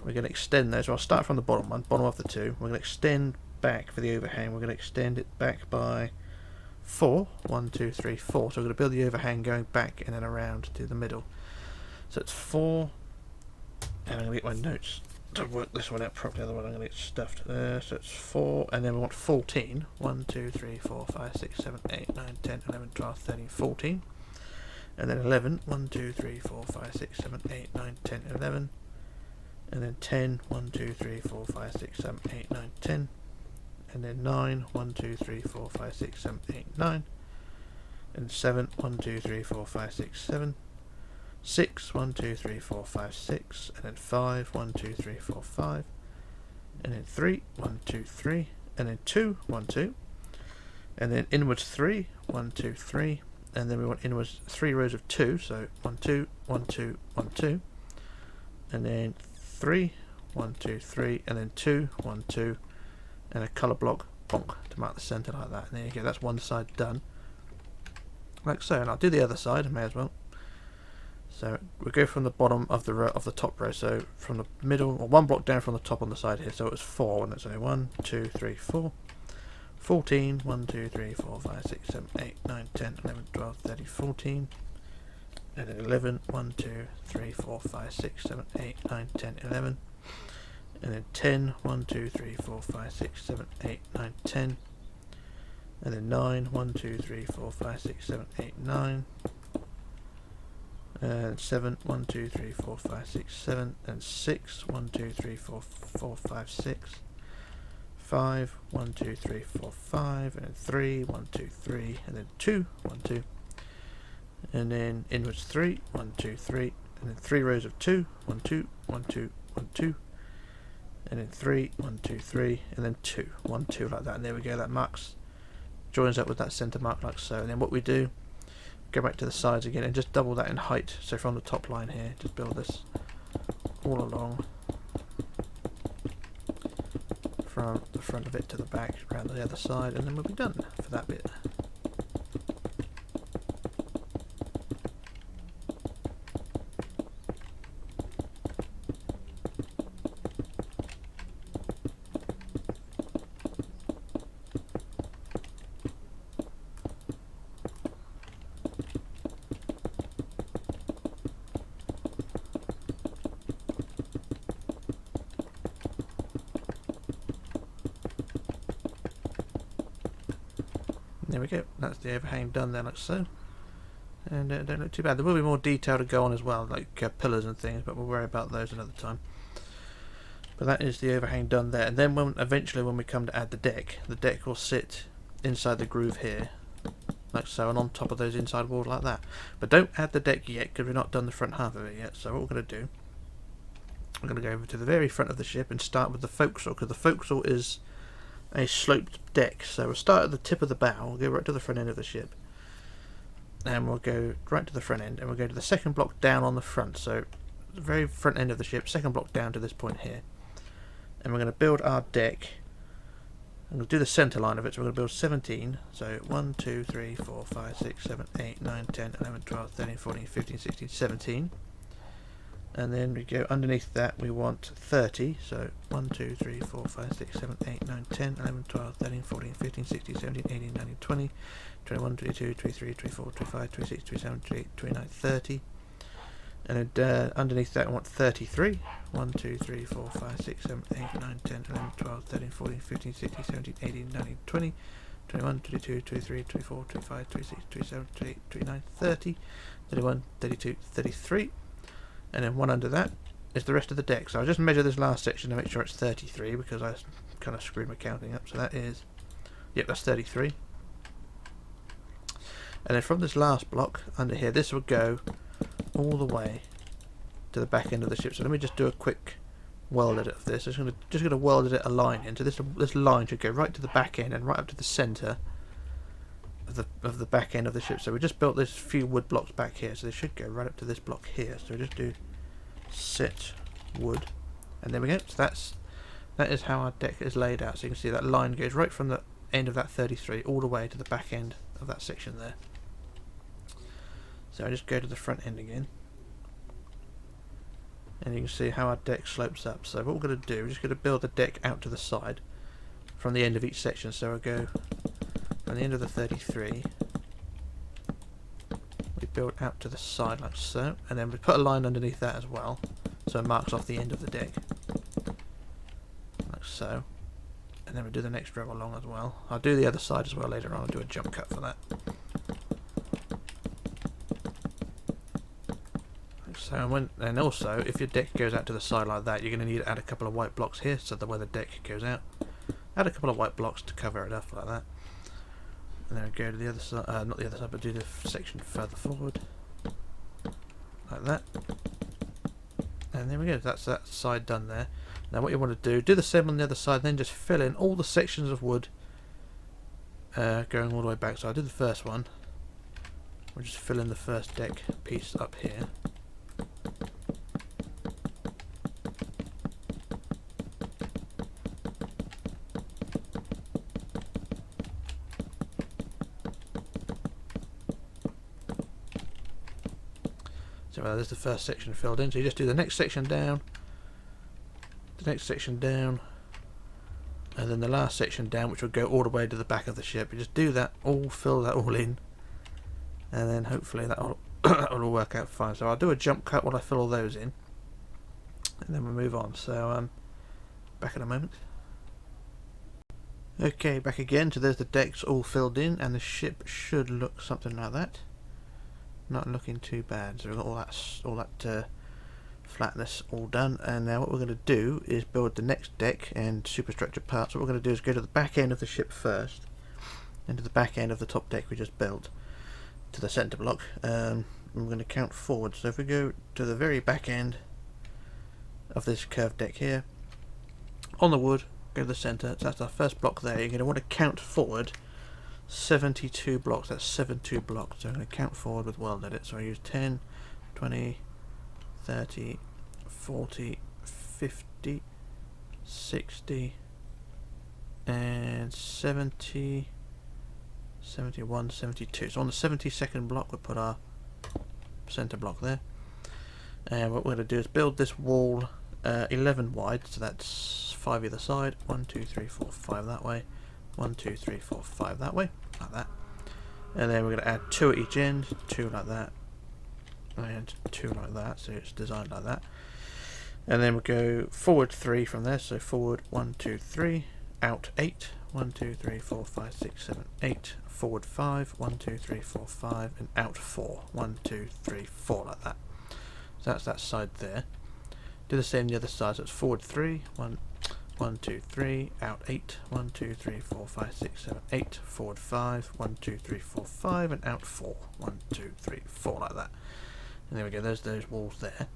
we're going to extend those. So I'll start from the bottom one, bottom of the two. We're going to extend back for the overhang. We're going to extend it back by 4. 1, 2, 3, 4. So we're going to build the overhang going back and then around to the middle. So it's 4, and I'm going to get my notes to work this one out properly, otherwise I'm going to get stuffed. So it's 4, and then we want 14. 1, 2, 3, 4, 5, 6, 7, 8, 9, 10, 11, 12, 13, 14. And then 11. 1, 2, 3, 4, 5, 6, 7, 8, 9, 10, 11. And then 10. 1, 2, 3, 4, 5, 6, 7, 8, 9, 10. And then 9. 1, 2, 3, 4, 5, 6, 7, 8, 9. And 7. 1, 2, 3, 4, 5, 6, 7. 6, 1, 2, 3, 4, 5, 6, and then 5, 1, 2, 3, 4, 5, and then 3, 1, 2, 3, and then 2, 1, 2, and then inwards 3, 1, 2, 3, and then we want inwards 3 rows of 2, so 1, 2, 1, 2, 1, 2, and then 3, 1, 2, 3, and then 2, 1, 2, and a colour block, bonk, to mark the centre like that. And there you go, that's one side done, like so. And I'll do the other side, I may as well. So we go from the bottom of the row, of the top row, so from the middle, or one block down from the top on the side here, so it was 4, wasn't it? So 1, 2, 3, 4, 14, 1, 2, 3, 4, 5, 6, 7, 8, 9, 10, 11, 12, 13, 14, and then 11, 1, 2, 3, 4, 5, 6, 7, 8, 9, 10, 11, and then 10, 1, 2, 3, 4, 5, 6, 7, 8, 9, 10, and then 9, 1, 2, 3, 4, 5, 6, 7, 8, 9, and 7, 1, 2, 3, 4, 5, 6, 7, and 6, 1, 2, 3, 4, 4, 5, 6, 5, 1, 2, 3, 4, 5, and then 3, 1, 2, 3, and then 2, 1, 2, and then inwards 3, 1, 2, 3, and then 3 rows of 2, 1, 2, 1, 2, 1, 2, and then 3, 1, 2, 3, and then 2, 1, 2, like that. And there we go, that marks, joins up with that centre mark like so. And then what we do, go back to the sides again and just double that in height. So from the top line here, just build this all along from the front of it to the back, around the other side, and then we'll be done for that bit. There we go, that's the overhang done there like so, and don't look too bad. There will be more detail to go on as well, like pillars and things, but we'll worry about those another time. But that is the overhang done there, and then eventually when we come to add the deck will sit inside the groove here, like so, and on top of those inside walls like that. But don't add the deck yet, because we've not done the front half of it yet. So what we're going to do, we're going to go over to the very front of the ship and start with the forecastle, because the forecastle is a sloped deck. So we'll start at the tip of the bow, we'll go right to the front end of the ship, and we'll go right to the front end, and we'll go to the second block down on the front. So the very front end of the ship, second block down to this point here. And we're going to build our deck. I'm going to do the centre line of it, so we're going to build 17. So 1, 2, 3, 4, 5, 6, 7, 8, 9, 10, 11, 12, 13, 14, 15, 16, 17. And then we go underneath that, we want 30. So 1, 2, 3, 4, 5, 6, 7, 8, 9, 10, 11, 12, 13, 14, 15, 16, 17, 18, 19, 20, 21, 22, 23, 24, 25, 26, 27, 28, 29, 30. And then underneath that, I want 33. 1, 2, 3, 4, 5, 6, 7, 8, 9, 10, 11, 12, 13, 14, 15, 16, 17, 18, 19, 20, 21, 22, 23, 24, 25, 26, 27, 28, 29, 30, 31, 32, 33. And then one under that is the rest of the deck. So I'll just measure this last section to make sure it's 33 because I kind of screwed my counting up. So that is, yep, that's 33. And then from this last block under here, this will go all the way to the back end of the ship. So let me just do a quick weld edit of this. I'm just going to weld edit a line in. So this line should go right to the back end and right up to the centre of the back end of the ship. So we just built this few wood blocks back here, so they should go right up to this block here. So we just do set wood, and there we go. So that is how our deck is laid out. So you can see that line goes right from the end of that 33 all the way to the back end of that section there. So I just go to the front end again, and you can see how our deck slopes up. So what we're going to do, we're just going to build the deck out to the side from the end of each section. So I'll go from the end of the 33, we build out to the side like so, and then we put a line underneath that as well, so it marks off the end of the deck, like so. And then we do the next row along as well. I'll do the other side as well later on. I'll do a jump cut for that. So and also, if your deck goes out to the side like that, you're going to need to add a couple of white blocks here, so that where the deck goes out, add a couple of white blocks to cover it up like that. And then we go to the other side, not the other side, but do the section further forward, like that. And there we go, that's that side done there. Now what you want to do the same on the other side, then just fill in all the sections of wood going all the way back. So I'll do the first one. We'll just fill in the first deck piece up here. So there's the first section filled in. So you just do the next section down, the next section down, and then the last section down, which will go all the way to the back of the ship. You just do that all, fill that all in, and then hopefully that'll all work out fine. So I'll do a jump cut while I fill all those in, and then we'll move on. So back in a moment. Okay, back again. So there's the decks all filled in, and the ship should look something like that. Not looking too bad. So we've got all that flatness all done, and now what we're going to do is build the next deck and superstructure parts. What we're going to do is go to the back end of the ship first, and to the back end of the top deck we just built, to the centre block. We're going to count forward. So if we go to the very back end of this curved deck here, on the wood, go to the centre. So that's our first block there. You're going to want to count forward 72 blocks. That's 72 blocks. So I'm going to count forward with weld edit. So I use 10, 20, 30, 40, 50, 60, and 70, 71, 72. So on the 72nd block we put our centre block there. And what we're going to do is build this wall 11 wide, so that's 5 either side. 1, 2, 3, 4, 5 that way. 1, 2, 3, 4, 5 that way, like that. And then we're going to add 2 at each end, 2 like that, and 2 like that, so it's designed like that. And then we'll go forward 3 from there, so forward 1, 2, 3, out 8, 1, 2, 3, 4, 5, 6, 7, 8, forward 5, 1, 2, 3, 4, 5, and out 4, 1, 2, 3, 4, like that. So that's that side there. Do the same on the other side, so it's forward 3, 1, 2, 3, out 8, 1, 2, 3, 4, 5, 6, 7, 8, forward 5, 1, 2, 3, 4, 5, and out 4, 1, 2, 3, 4, like that. And there we go, there's those walls there.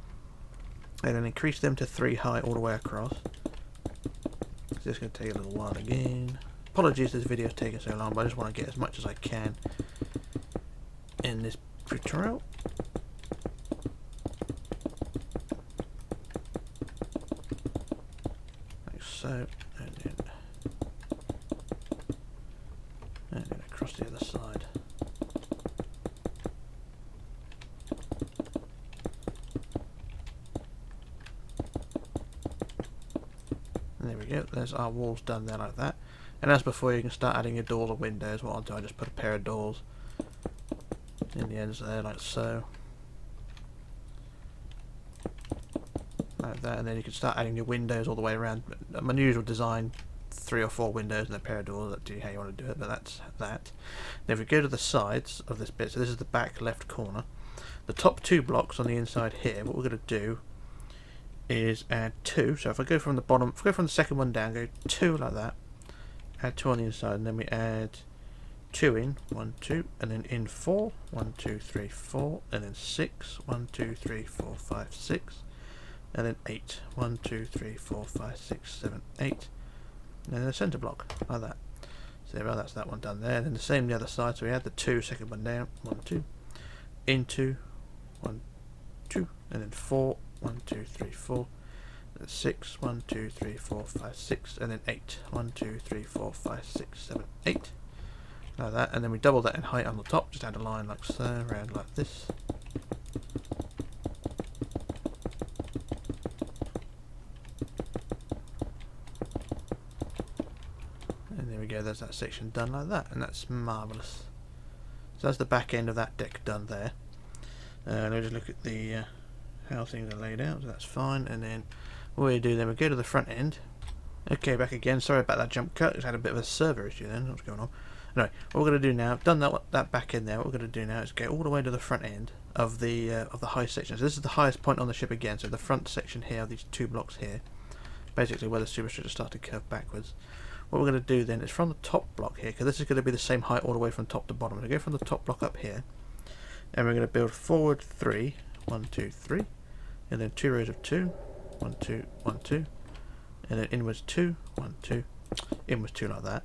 And then increase them to 3 high all the way across. It's just going to take a little while again. Apologies this video is taking so long, but I just want to get as much as I can in this tutorial. so, and then across the other side. And there we go, there's our walls done there like that. And as before, you can start adding your doors or windows. What I'll do, I just put a pair of doors in the ends there, like so. Like that, and then you can start adding your windows all the way around. My usual design, 3 or 4 windows and a pair of doors. Up to you how you want to do it, but that's that. Then if we go to the sides of this bit, so this is the back left corner. The top 2 blocks on the inside here, what we're going to do is add 2. So if I go from the bottom, if I go from the second one down, go 2 like that. Add 2 on the inside, and then we add 2 in, 1, 2, and then in 4, 1, 2, 3, 4, and then 6, 1, 2, 3, 4, 5, 6, and then 8, 1, 2, 3, 4, 5, 6, 7, 8, and then a centre block, like that. So well, that's that one done there. And then the same the other side, so we add the 2, second one down, 1, 2, into 1, 2, and then 4, 1, 2, 3, 4, 6, 1, 2, 3, 4, 5, 6, and then 8, 1, 2, 3, 4, 5, 6, 7, 8, like that. And then we double that in height on the top, just add a line like so, around like this. And there we go, there's that section done like that, and that's marvellous. So that's the back end of that deck done there. Let me just look at the how things are laid out, so that's fine. And then what we do then, we go to the front end. Okay, back again, sorry about that jump cut, just had a bit of a server issue then, what's going on. Anyway, what we're going to do now, I've done that back end there, what we're going to do now is go all the way to the front end of the high section. So this is the highest point on the ship again, so the front section here, these 2 blocks here, basically where the superstructure starts to curve backwards. What we're going to do then is from the top block here, because this is going to be the same height all the way from top to bottom. So go from the top block up here, and we're going to build forward 3, 1, 2, 3, and then 2 rows of 2, 1, 2, 1, 2, and then inwards 2, 1, 2, inwards 2 like that,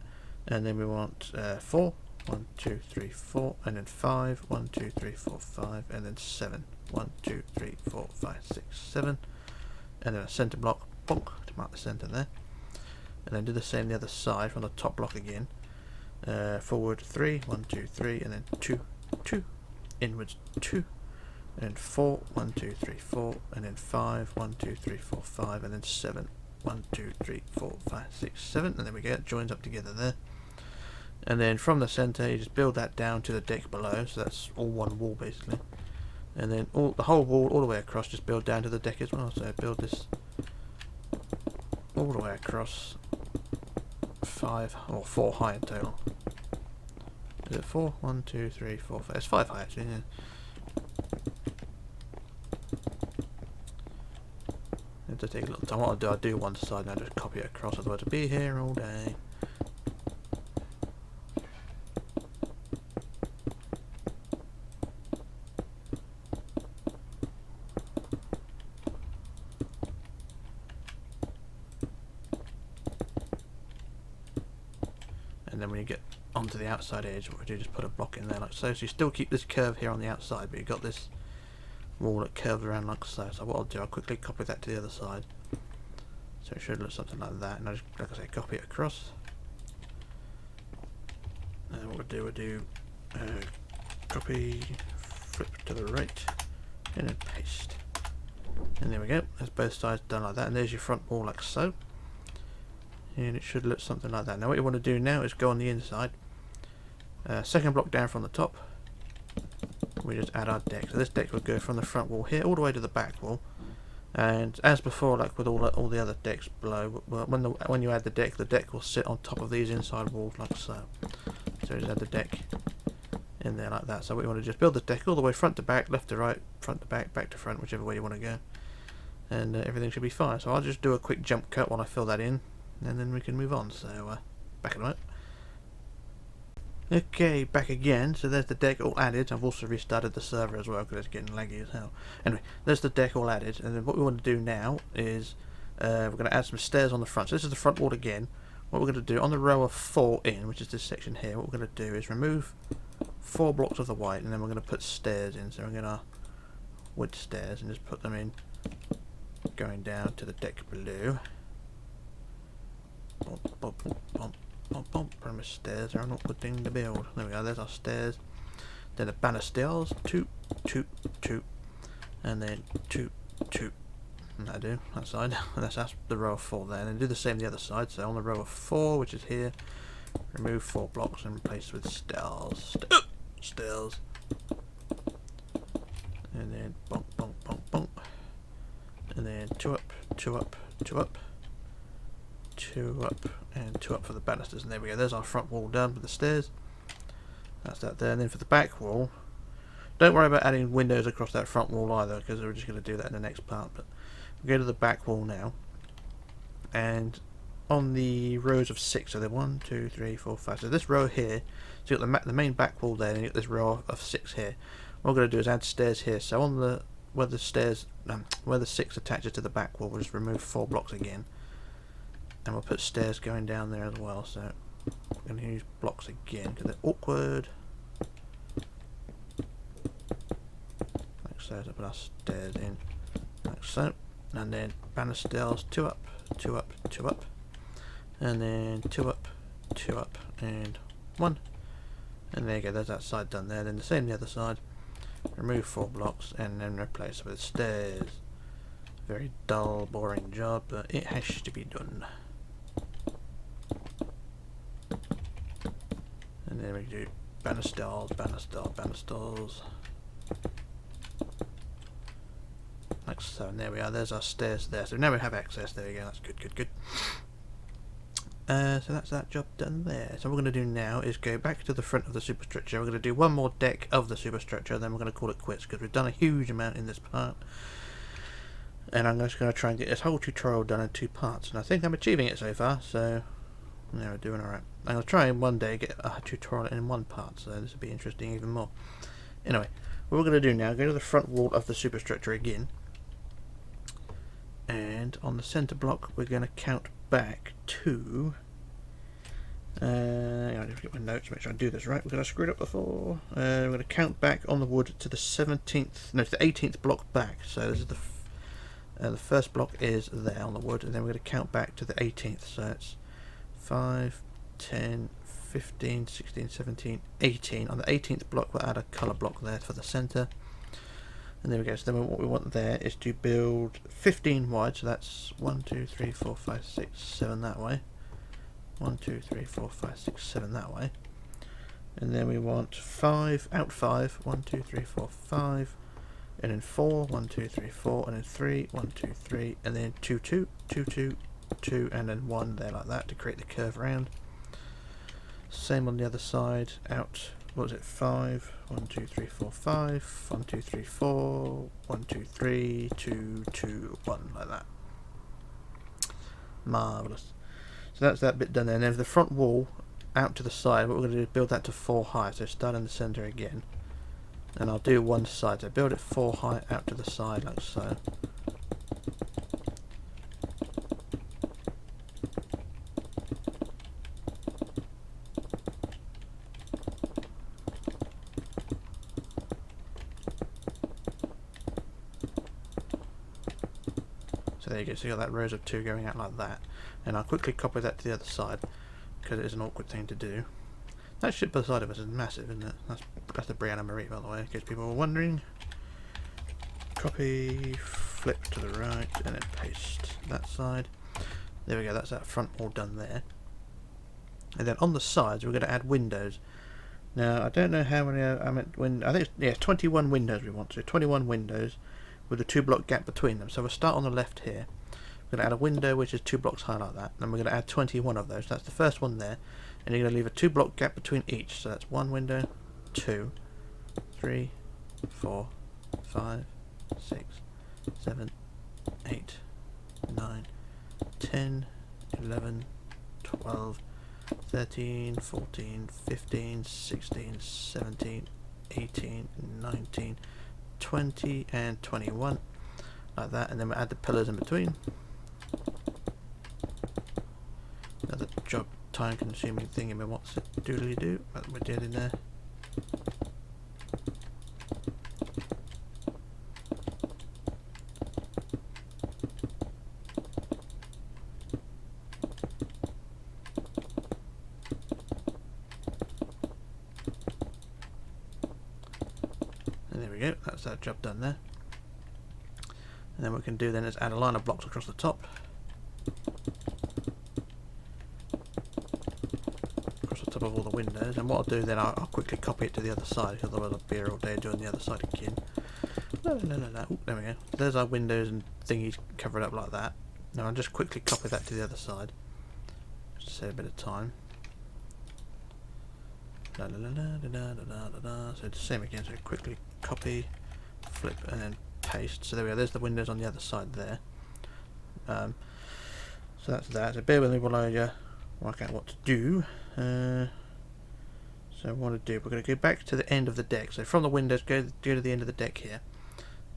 and then we want 4, 1, 2, 3, 4, and then 5, 1, 2, 3, 4, 5, and then 7, 1, 2, 3, 4, 5, 6, 7, and then a centre block, bonk, to mark the centre there, and then do the same the other side from the top block again, forward 3, 1, 2, 3, and then 2, 2, inwards 2, and then 4, 1, 2, 3, 4, and then 5, 1, 2, 3, 4, 5, and then 7, 1, 2, 3, 4, 5, 6, 7, and then we get it joins up together there. And then from the centre you just build that down to the deck below, so that's all one wall basically. And then the whole wall all the way across, just build down to the deck as well. So build this all the way across, 5 or 4 high in total. Is it 4? 1, 2, 3, 4, 5. It's 5 high actually, yeah. It does take a little time. What I'll do one side now, just copy it across, otherwise I'll be here all day. And then when you get onto the outside edge, what we do is just put a block in there like so. So you still keep this curve here on the outside, but you've got this wall that curves around like so. So what I'll do, I'll quickly copy that to the other side. So it should look something like that. And I just, like I say, copy it across. And what we'll do copy, flip to the right, and then paste. And there we go. There's both sides done like that. And there's your front wall like so. And it should look something like that. Now what you want to do now is go on the inside, second block down from the top, we just add our deck. So this deck will go from the front wall here all the way to the back wall, and as before, like with all the other decks below, when you add the deck will sit on top of these inside walls like so. So just add the deck in there like that. So what you want to just build the deck all the way front to back, left to right, front to back, back to front, whichever way you want to go, and everything should be fine. So I'll just do a quick jump cut while I fill that in, and then we can move on. So back in a minute. Okay, back again. So there's the deck all added. I've also restarted the server as well because it's getting laggy as hell. Anyway, there's the deck all added, and then what we want to do now is we're going to add some stairs on the front. So this is the front wall again. What we're going to do on the row of 4 in, which is this section here, what we're going to do is remove 4 blocks of the white, and then we're going to put stairs in. So we're going to wood stairs and just put them in, going down to the deck below. bump, bump, bump, bump. Remember, stairs are an awkward thing to build. There we go, there's our stairs. Then the banisters, 2, 2, 2, and then 2, 2. And that'll do, that side. And that's the row of 4 there. And then do the same the other side. So on the row of 4, which is here, remove 4 blocks and replace with stairs. Stairs. And then bonk, bonk, bonk, bonk. And then 2 up, 2 up, 2 up, 2 up, and 2 up for the banisters. And there we go, there's our front wall done with the stairs. That's that there. And then for the back wall, don't worry about adding windows across that front wall either, because we're just going to do that in the next part. But we'll go to the back wall now. And on the rows of 6, so they're 1, 2, 3, 4, 5. So this row here, so you've got the main back wall there, and you've got this row of 6 here. What we're going to do is add stairs here. So on the where the 6 attaches to the back wall, we'll just remove 4 blocks again, and we'll put stairs going down there as well. So we're going to use blocks again because they're awkward. Like so, to put our stairs in, like so, and then banisters, 2 up, 2 up, 2 up, and then 2 up, 2 up, and 1. And there you go, there's that side done there. Then the same the other side. Remove 4 blocks and then replace with stairs. Very dull, boring job, but it has to be done. And then we do banisters, banisters, banisters. Like so, and there we are, there's our stairs there. So now we have access, there we go, that's good, good, good. So that's that job done there. So what we're going to do now is go back to the front of the superstructure. We're going to do one more deck of the superstructure, then we're going to call it quits because we've done a huge amount in this part. And I'm just going to try and get this whole tutorial done in 2 parts. And I think I'm achieving it so far, so yeah, we're doing alright. I'm going to try and one day get a tutorial in 1 part, so this will be interesting even more. Anyway, what we're going to do now, go to the front wall of the superstructure again. And on the centre block, we're going to count back to I need to get my notes, make sure I do this right because I screwed up before. We're going to count back on the wood to the 17th, no, to the 18th block back. So this is the first block is there on the wood, and then we're going to count back to the 18th. So it's 5, 10, 15, 16, 17, 18. On the 18th block, we'll add a colour block there for the centre. And there we go. So then what we want there is to build 15 wide. So that's 1, 2, 3, 4, 5, 6, 7 that way. 1, 2, 3, 4, 5, 6, 7 that way. And then we want 5, out 5, 1, 2, 3, 4, 5. And then 4, 1, 2, 3, 4. And then 3, 1, 2, 3. And then 2, 2, 2, 2, 2. And then 1 there like that to create the curve round. Same on the other side. Out, what was it, 5, 1, 2, 3, 4, 5. 1, 2, 3, 4. 1, 2, 3, 2, 2, 1 like that. Marvellous. So that's that bit done there. And then for the front wall out to the side, what we're going to do is build that to 4 high. So start in the centre again. And I'll do one side. So build it 4 high out to the side like so. So there you go. So you got that rows of 2 going out like that. And I'll quickly copy that to the other side because it is an awkward thing to do. That ship beside of us is massive, isn't it? That's the Brianna Marie, by the way, in case people were wondering. Copy, flip to the right, and then paste that side. There we go, that's that front wall done there. And then on the sides, we're going to add windows. Now, I don't know how many, I think it's 21 windows we want. So 21 windows with a 2 block gap between them. So we'll start on the left here. We're going to add a window which is 2 blocks high like that. And we're going to add 21 of those. That's the first one there. And you're going to leave a 2 block gap between each. So that's 1 window, 2, 3, 4, 5, 6, 7, 8, 9, 10, 11, 12, 13, 14, 15, 16, 17, 18, 19, 20 and 21 like that, and then we'll add the pillars in between. Another job time consuming thing in my what's it doodly do, but we're doing there. go, that's that job done there. And then what we can do then is add a line of blocks across the top. Across the top of all the windows. And what I'll do then, I'll quickly copy it to the other side, because otherwise I'll be here all day doing the other side again. Ooh, there we go. There's our windows and thingies covered up like that. Now I'll just quickly copy that to the other side, just to save a bit of time. So it's the same again, so quickly copy, flip, and then paste. So there we go, there's the windows on the other side there. So that's that. So bear with me while I work out what to do. So what I want to do, we're going to go back to the end of the deck. So from the windows, go to the end of the deck here.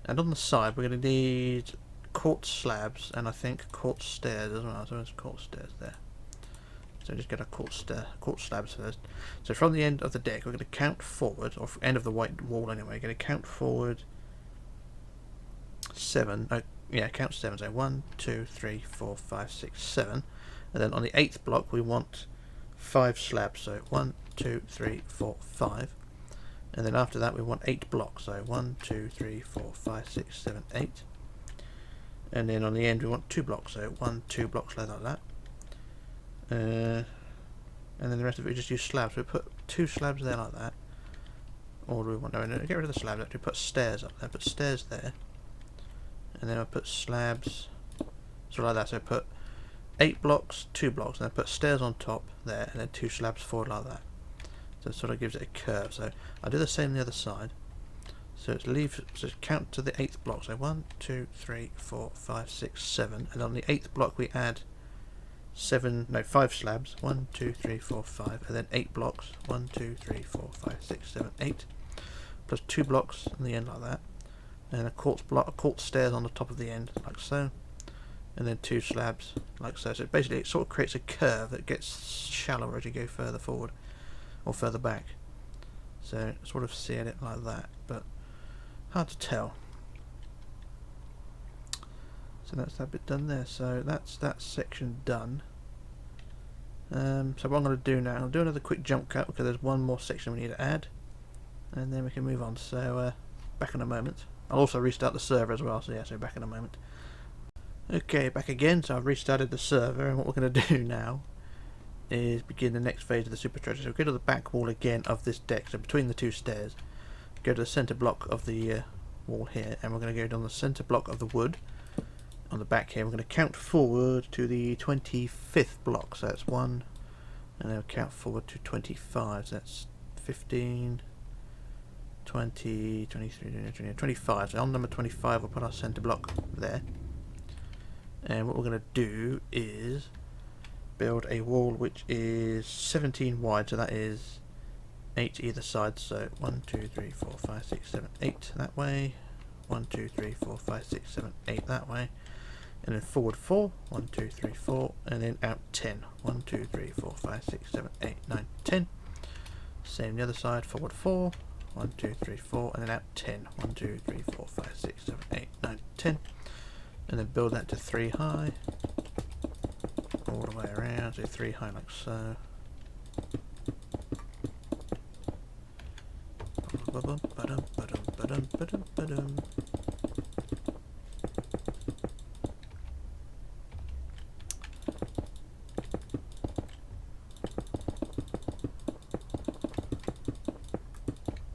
And on the side, we're going to need quartz slabs, and I think quartz stairs as well. So there's quartz stairs there. So just get our quartz slabs first. So from the end of the deck, we're going to count forward, or end of the white wall anyway. We're going to count forward 7. Count 7. So 1, 2, 3, 4, 5, 6, 7. And then on the 8th block, we want 5 slabs. So 1, 2, 3, 4, 5. And then after that, we want 8 blocks. So 1, 2, 3, 4, 5, 6, 7, 8. And then on the end, we want 2 blocks. So 1, 2 blocks like that. And then the rest of it we just use slabs. We put 2 slabs there like that. Or do we want no, get rid of the slabs, actually put stairs up there, put stairs there. And then I put slabs so like that. So I put 8 blocks, 2 blocks, and then put stairs on top there, and then 2 slabs forward like that. So it sort of gives it a curve. So I'll do the same on the other side. So it's count to the 8th block. So 1, 2, 3, 4, 5, 6, 7. And on the 8th block we add 5 slabs. 1, 2, 3, 4, 5, and then 8 blocks. 1, 2, 3, 4, 5, 6, 7, 8. Plus 2 blocks on the end like that. And a quartz stairs on the top of the end, like so. And then 2 slabs, like so. So basically it sort of creates a curve that gets shallower as you go further forward or further back. So sort of seeing it like that, but hard to tell. So that's that bit done there. So that's that section done. So what I'm going to do now, I'll do another quick jump cut because there's one more section we need to add, and then we can move on. So back in a moment. I'll also restart the server as well. So yeah, so back in a moment. Okay, back again. So I've restarted the server, and what we're going to do now is begin the next phase of the superstructure. So we go to the back wall again of this deck. So between the 2 stairs, go to the centre block of the wall here, and we're going to go down the centre block of the wood. On the back here, we're going to count forward to the 25th block. So that's 1, and then we'll count forward to 25. So that's 15, 20, 23, 25. So on number 25, we'll put our centre block there. And what we're going to do is build a wall which is 17 wide. So that is 8 either side. So 1, 2, 3, 4, 5, 6, 7, 8 that way. 1, 2, 3, 4, 5, 6, 7, 8 that way. And then forward 4, 1, 2, 3, 4, and then out 10. 1, 2, 3, 4, 5, 6, 7, 8, 9, 10. Same the other side, forward 4, 1, 2, 3, 4, and then out 10. 1, 2, 3, 4, 5, 6, 7, 8, 9, 10. And then build that to 3 high. All the way around, so 3 high like so.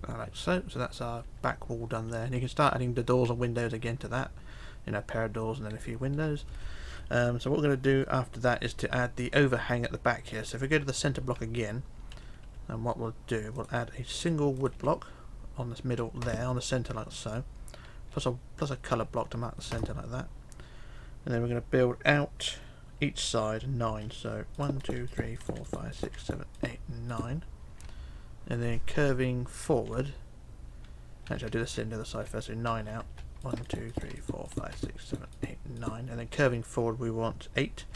Like so. So that's our back wall done there, and you can start adding the doors and windows again to that. You know, a pair of doors and then a few windows. So what we're going to do after that is to add the overhang at the back here. So if we go to the centre block again, and what we'll do, we'll add a single wood block on this middle there, on the centre like so, plus a colour block to mark the centre like that. And then we're going to build out each side 9. So 1, 2, 3, 4, 5, 6, 7, 8, 9. And then curving forward, actually I'll do the same the other side first, so 9 out. 1, 2, 3, 4, 5, 6, 7, 8, 9. And then curving forward we want 8.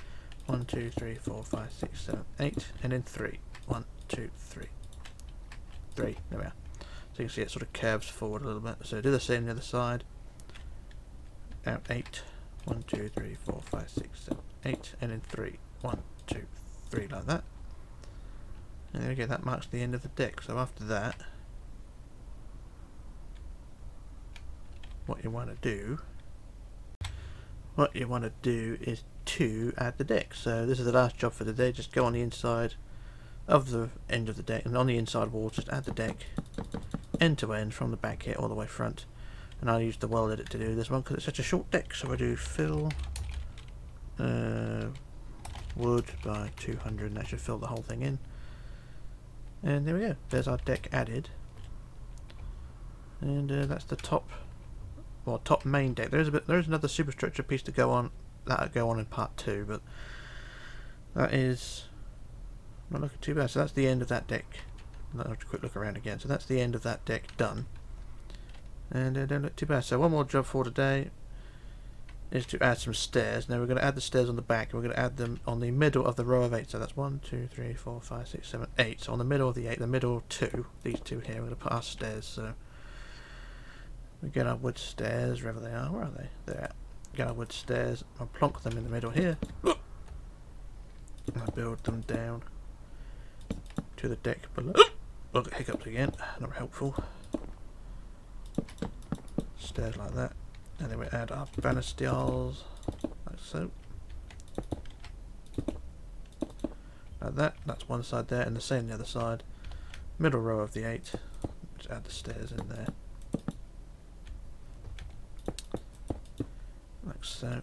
1, 2, 3, 4, 5, 6, 7, 8. And then 3. 1, 2, 3. 3. There we are. So you can see it sort of curves forward a little bit. So do the same on the other side. Out 8. 1, 2, 3, 4, 5, 6, 7, 8. And then 3. 1, 2, 3 like that. And there we go, that marks the end of the deck. So after that, what you want to do is to add the deck. So this is the last job for the day. Just go on the inside of the end of the deck, and on the inside wall just add the deck end to end from the back here all the way front. And I'll use the world edit to do this one because it's such a short deck. So I do fill wood by 200, and that should fill the whole thing in. And there we go. There's our deck added. And that's the top main deck. There is another superstructure piece to go on. That'll go on in part 2, but that is not looking too bad. So that's the end of that deck. I'll have a quick look around again. So that's the end of that deck done. And they don't look too bad. So one more job for today is to add some stairs. Now we're going to add the stairs on the back, and we're going to add them on the middle of the row of 8. So that's 1, 2, 3, 4, 5, 6, 7, 8. So on the middle of the 8, the middle 2, these 2 here, we're going to put our stairs. So we get our wood stairs, wherever they are. Where are they? There. Get our wood stairs. I'll plonk them in the middle here. And I build them down to the deck below. Look, hiccups again. Not helpful. Stairs like that. And then we add our banisters, like so. Like that. That's one side there, and the same the other side. Middle row of the 8. Just add the stairs in there. Like so.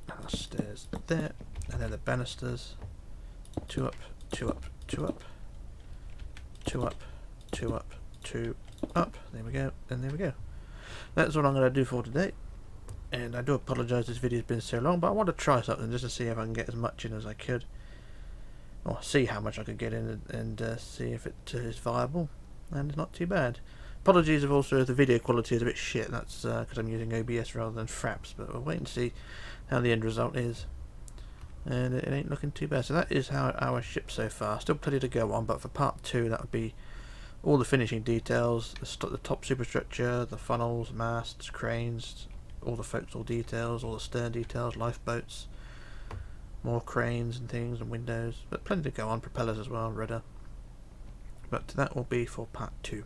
And the stairs there. And then the banisters. 2 up, 2 up, 2 up. 2 up, 2 up, 2 up. There we go, and there we go. That's all I'm going to do for today. And I do apologise this video's been so long, but I want to try something just to see if I can get as much in as I could. Or see how much I could get in, and see if it is viable. And it's not too bad. Apologies if also the video quality is a bit shit. That's because I'm using OBS rather than Fraps, but we'll wait and see how the end result is. And it ain't looking too bad. So that is how our ship so far. Still plenty to go on, but for part 2 that would be all the finishing details, the top superstructure, the funnels, masts, cranes, all the forecastle details, all the stern details, lifeboats, more cranes and things and windows, but plenty to go on, propellers as well, rudder. But that will be for part 2.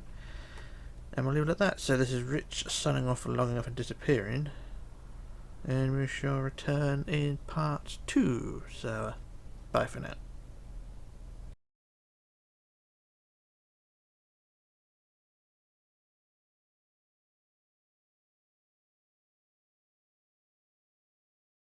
And we'll leave it at that. So this is Rich signing off for logging off and disappearing. And we shall return in part 2. So, bye for now.